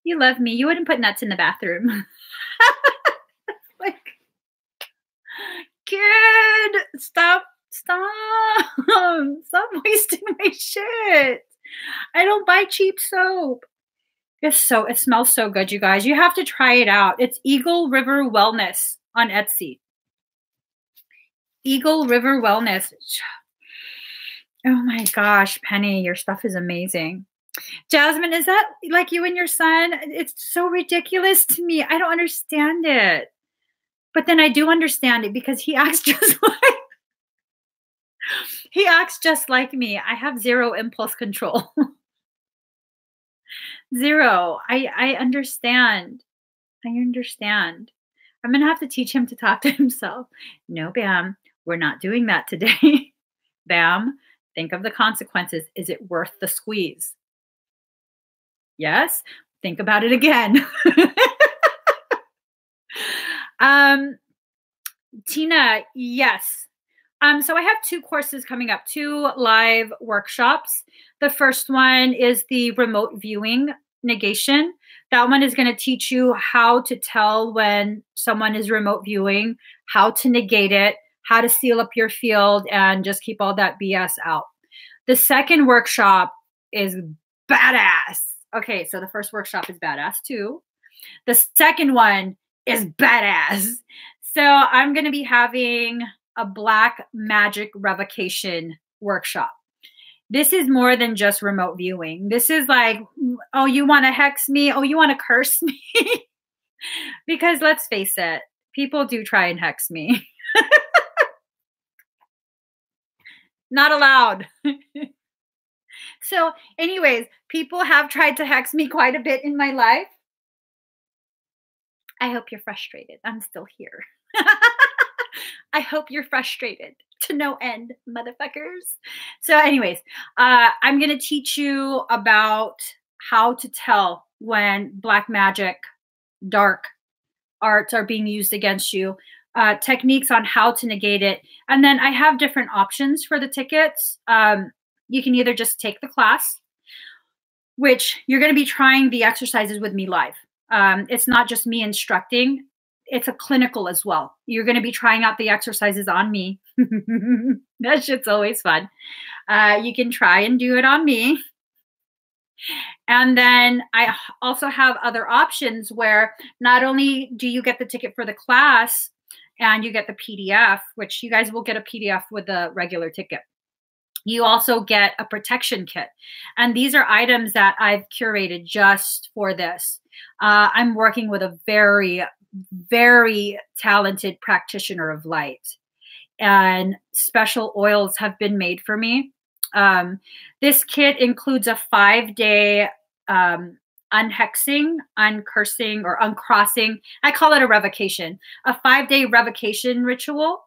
You love me. You wouldn't put nuts in the bathroom. Like, kid, stop wasting my shit. I don't buy cheap soap. It smells so good, you guys. You have to try it out. It's Eagle River Wellness on Etsy. Eagle River Wellness. Oh my gosh, Penny, your stuff is amazing. Jasmine, is that like you and your son? It's so ridiculous to me. I don't understand it. But then I do understand it because he acts just like me. I have zero impulse control. Zero. I understand. I understand. I'm going to have to teach him to talk to himself. No, Bam, we're not doing that today. Bam, think of the consequences. Is it worth the squeeze? Yes. Think about it again. Tina, yes. So I have 2 courses coming up, 2 live workshops. The first one is the remote viewing negation. That one is going to teach you how to tell when someone is remote viewing, how to negate it, how to seal up your field, and just keep all that BS out. The second workshop is badass. Okay, so the first workshop is badass too. The second one is badass. So I'm going to be having a black magic revocation workshop. This is more than just remote viewing. This is like, oh, you want to hex me? Oh, you want to curse me? Because let's face it, people do try and hex me. Not allowed. So anyways, people have tried to hex me quite a bit in my life. I hope you're frustrated. I'm still here. I hope you're frustrated to no end, motherfuckers. So anyways, I'm going to teach you about how to tell when black magic, dark arts are being used against you, techniques on how to negate it. And then I have different options for the tickets. You can either just take the class, which you're going to be trying the exercises with me live. It's not just me instructing. It's a clinical as well. You're going to be trying out the exercises on me. That shit's always fun. You can try and do it on me. And then I also have other options where not only do you get the ticket for the class and you get the PDF, which you guys will get a PDF with the regular ticket. You also get a protection kit. And these are items that I've curated just for this. I'm working with a very, very talented practitioner of light. And special oils have been made for me. This kit includes a 5-day unhexing, uncursing, or uncrossing. I call it a revocation. A 5-day revocation ritual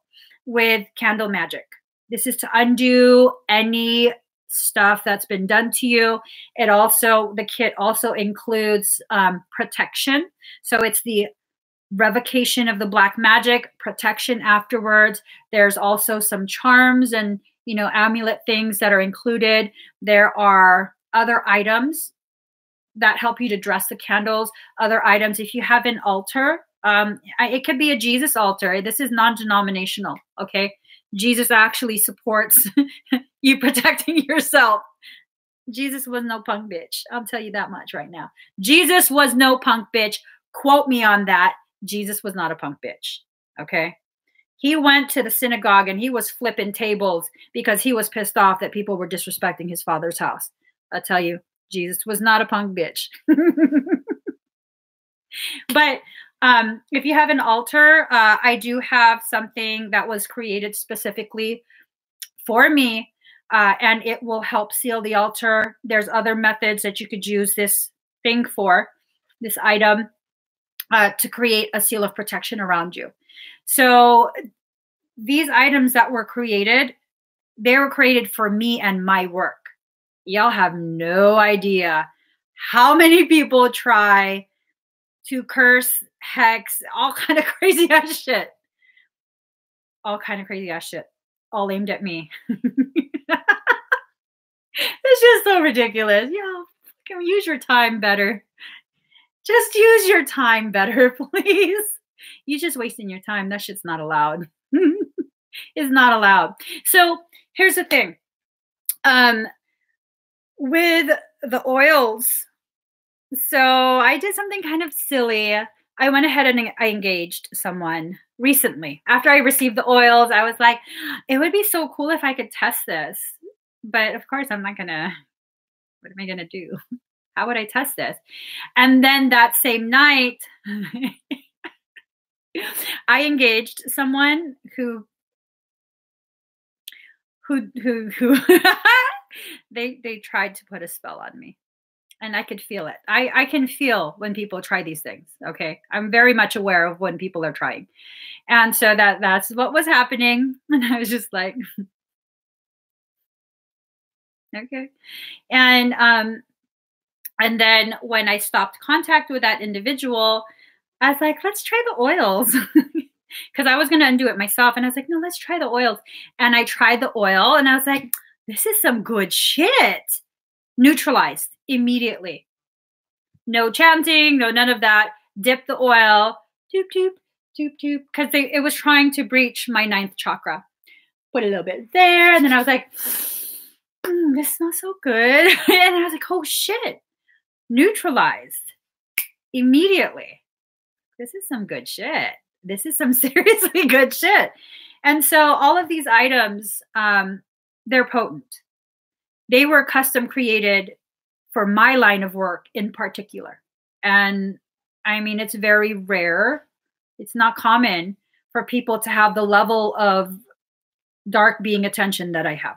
with candle magic. This is to undo any stuff that's been done to you. The kit also includes protection. So it's the revocation of the black magic, protection afterwards. There's also some charms and, amulet things that are included. There are other items that help you to dress the candles. Other items, if you have an altar, it could be a Jesus altar. This is non-denominational, okay? Jesus actually supports you protecting yourself. Jesus was no punk bitch. I'll tell you that much right now. Jesus was no punk bitch. Quote me on that. Jesus was not a punk bitch. Okay? He went to the synagogue and he was flipping tables because he was pissed off that people were disrespecting his father's house. I'll tell you, Jesus was not a punk bitch. But if you have an altar, I do have something that was created specifically for me, and it will help seal the altar. There's other methods that you could use this thing for, this item, to create a seal of protection around you. So these items that were created, they were created for me and my work. Y'all have no idea how many people try to curse, hex, all kind of crazy ass shit. All kind of crazy ass shit. All aimed at me. It's just so ridiculous. Can we use your time better? Just use your time better, please. You're just wasting your time. That shit's not allowed. It's not allowed. So here's the thing. With the oils, so I did something kind of silly. I went ahead and I engaged someone recently. After I received the oils, I was like, it would be so cool if I could test this. But of course, I'm not going to. What am I going to do? How would I test this? And then that same night, I engaged someone who they tried to put a spell on me. And I could feel it. I can feel when people try these things. Okay. I'm very much aware of when people are trying. And so that's what was happening. And I was just like, okay. And then when I stopped contact with that individual, I was like, let's try the oils. Because I was going to undo it myself. And I was like, no, let's try the oils. And I tried the oil and I was like, this is some good shit. Neutralized immediately. No chanting, no none of that. Dip the oil, doop, doop, doop, doop, because it was trying to breach my 9th chakra. Put a little bit there, and then I was like, this smells so good. And I was like, oh shit, neutralized immediately. This is some good shit. This is some seriously good shit. And so all of these items, they're potent. They were custom created for my line of work in particular. And I mean, it's very rare. It's not common for people to have the level of dark being attention that I have.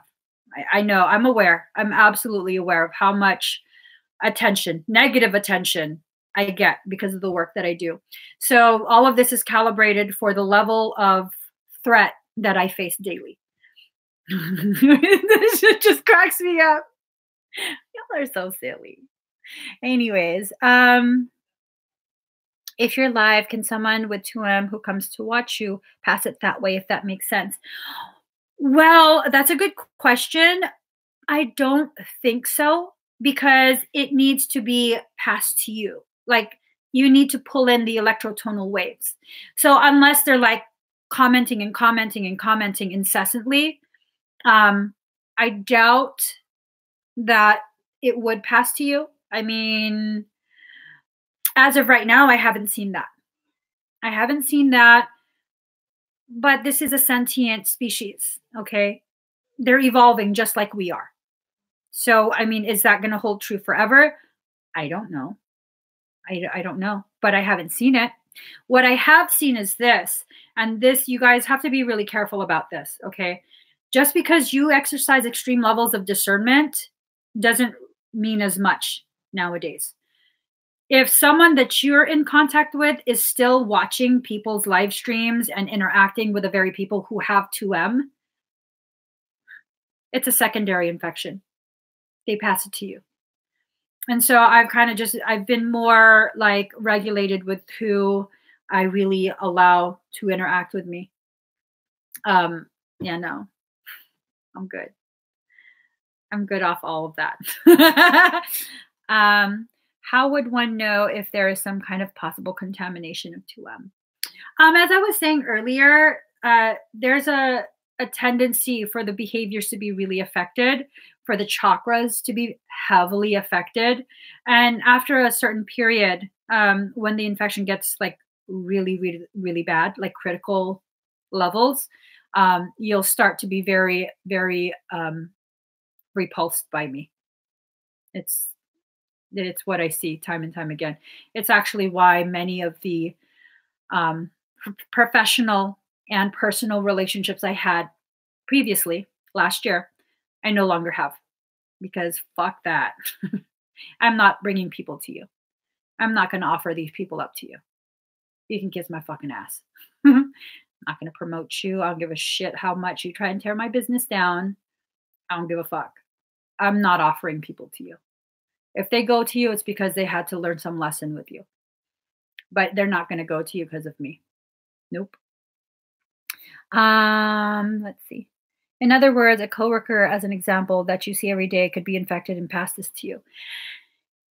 I know, I'm aware. I'm absolutely aware of how much attention, negative attention I get because of the work that I do. So all of this is calibrated for the level of threat that I face daily. This shit just cracks me up. Y'all are so silly. Anyways, if you're live, can someone with 2M who comes to watch you pass it that way, if that makes sense? Well, that's a good question. I don't think so, because it needs to be passed to you. Like, you need to pull in the electrotonal waves. So unless they're like commenting and commenting and commenting incessantly, I doubt that it would pass to you. I mean, as of right now, I haven't seen that. I haven't seen that. But this is a sentient species, okay? They're evolving just like we are. So, I mean, is that going to hold true forever? I don't know. I don't know, but I haven't seen it. What I have seen is this, and this, you guys have to be really careful about this, okay? Just because you exercise extreme levels of discernment doesn't mean as much nowadays. If someone that you're in contact with is still watching people's live streams and interacting with the very people who have 2M, it's a secondary infection. They pass it to you. And so I've kind of I've been more like regulated with who I really allow to interact with me. Yeah, no, I'm good. I'm good off all of that. How would one know if there is some kind of possible contamination of 2M? As I was saying earlier, there's a tendency for the behaviors to be really affected, for the chakras to be heavily affected. And after a certain period, when the infection gets like really, really, really bad, like critical levels, you'll start to be very, very repulsed by me. It's what I see time and time again. It's actually why many of the professional and personal relationships I had previously last year, I no longer have, because fuck that. I'm not bringing people to you. I'm not going to offer these people up to you. You can kiss my fucking ass. I'm not going to promote you. I don't give a shit how much you try and tear my business down. I don't give a fuck. I'm not offering people to you. If they go to you, it's because they had to learn some lesson with you. But they're not going to go to you because of me. Nope. Let's see. In other words, a coworker, as an example, that you see every day could be infected and pass this to you.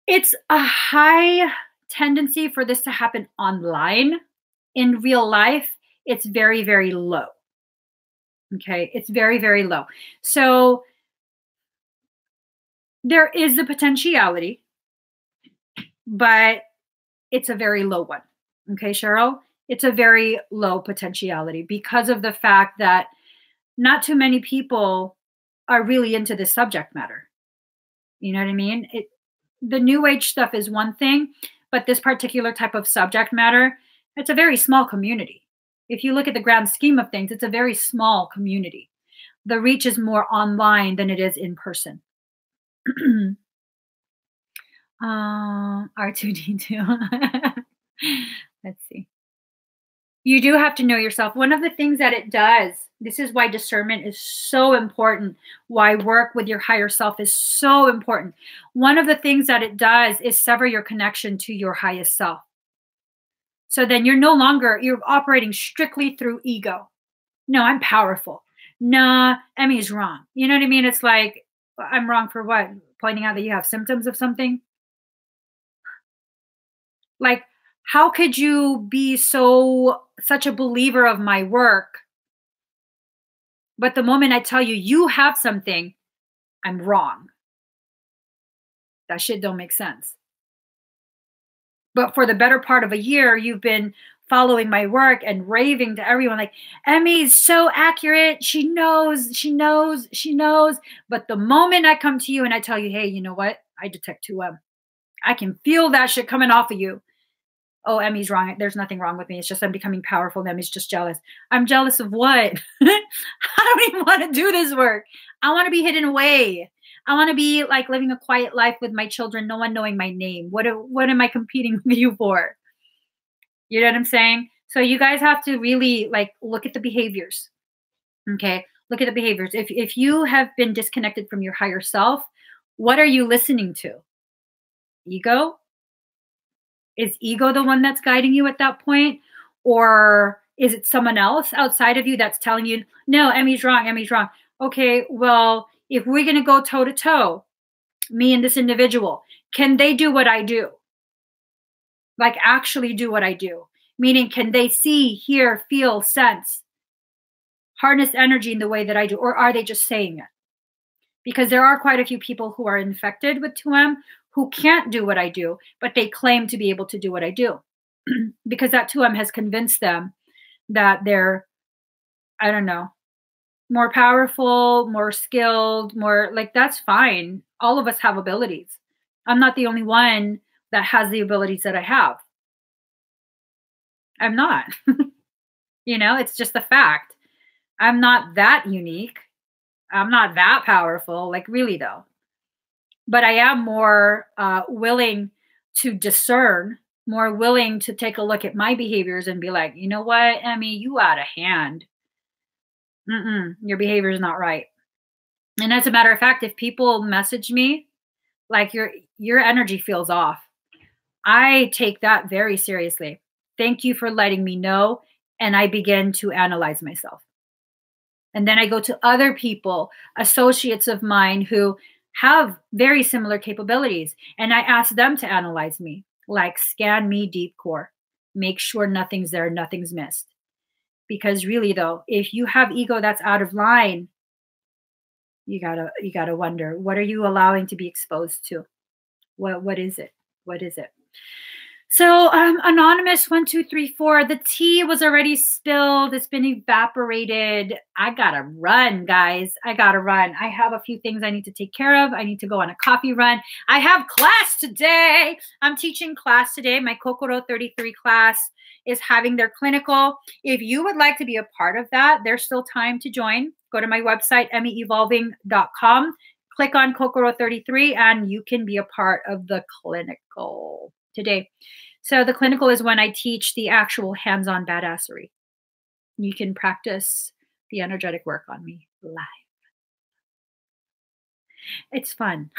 It's a high tendency for this to happen online. In real life, it's very, very low. Okay, it's very, very low. So there is the potentiality, but it's a very low one. Okay, Cheryl? It's a very low potentiality because of the fact that not too many people are really into this subject matter. You know what I mean? The new age stuff is one thing, but this particular type of subject matter, it's a very small community. If you look at the grand scheme of things, it's a very small community. The reach is more online than it is in person. R2D2. Let's see. You do have to know yourself. One of the things that it does, this is why discernment is so important, why work with your higher self is so important. One of the things that it does is sever your connection to your highest self. So then you're operating strictly through ego. No, I'm powerful. Nah, Emmy's wrong. You know what I mean? It's like, I'm wrong for what? Pointing out that you have symptoms of something? Like, how could you be such a believer of my work, but the moment I tell you you have something, I'm wrong? That shit don't make sense. But for the better part of a year, you've been following my work and raving to everyone like, Emmy's so accurate. She knows, she knows, she knows. But the moment I come to you and I tell you, hey, you know what? I detect 2M. I can feel that shit coming off of you. Oh, Emmy's wrong. There's nothing wrong with me. It's just I'm becoming powerful. Emmy's just jealous. I'm jealous of what? I don't even want to do this work. I want to be hidden away. I want to be like living a quiet life with my children, no one knowing my name. What am I competing with you for? You know what I'm saying? So you guys have to really like look at the behaviors. Okay? Look at the behaviors. If you have been disconnected from your higher self, what are you listening to? Ego? Is ego the one that's guiding you at that point? Or is it someone else outside of you that's telling you, no, Emmy's wrong, Emmy's wrong. Okay, well, if we're going to go toe to toe, me and this individual, can they do what I do? Like actually do what I do? Meaning, can they see, hear, feel, sense, harness energy in the way that I do? Or are they just saying it? Because there are quite a few people who are infected with 2M who can't do what I do, but they claim to be able to do what I do. Because that 2M has convinced them that they're, I don't know, more powerful, more skilled, more like, that's fine. All of us have abilities. I'm not the only one that has the abilities that I have. I'm not. You know, it's just a fact. I'm not that unique. I'm not that powerful, like really though. But I am more willing to discern, more willing to take a look at my behaviors and be like, you know what, Emmy, you out of hand. Your behavior is not right. And as a matter of fact, if people message me, like your energy feels off, I take that very seriously. Thank you for letting me know. And I begin to analyze myself. And then I go to other people, associates of mine who have very similar capabilities. And I ask them to analyze me, like scan me deep core, make sure nothing's there, nothing's missed. Because really though, if you have ego that's out of line, you gotta wonder, what are you allowing to be exposed to? What is it? What is it? So anonymous 1234, the tea was already spilled. It's been evaporated. I gotta run, guys. I gotta run. I have a few things I need to take care of. I need to go on a coffee run. I have class today. I'm teaching class today. My Kokoro 33 class is having their clinical. If you would like to be a part of that, there's still time to join. Go to my website, emmyevolving.com. Click on Kokoro 33 and you can be a part of the clinical today. So the clinical is when I teach the actual hands-on badassery. You can practice the energetic work on me live. It's fun.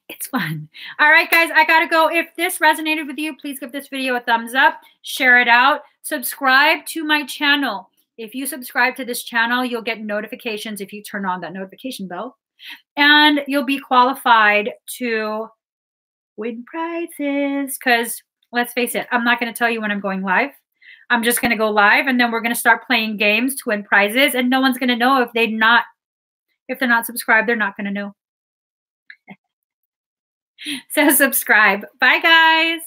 It's fun. All right, guys, I got to go. If this resonated with you, please give this video a thumbs up, share it out, subscribe to my channel. If you subscribe to this channel, you'll get notifications if you turn on that notification bell. And you'll be qualified to win prizes. Because let's face it, I'm not going to tell you when I'm going live. I'm just going to go live and then we're going to start playing games to win prizes. And no one's going to know if they're not subscribed, they're not going to know. So subscribe. Bye, guys.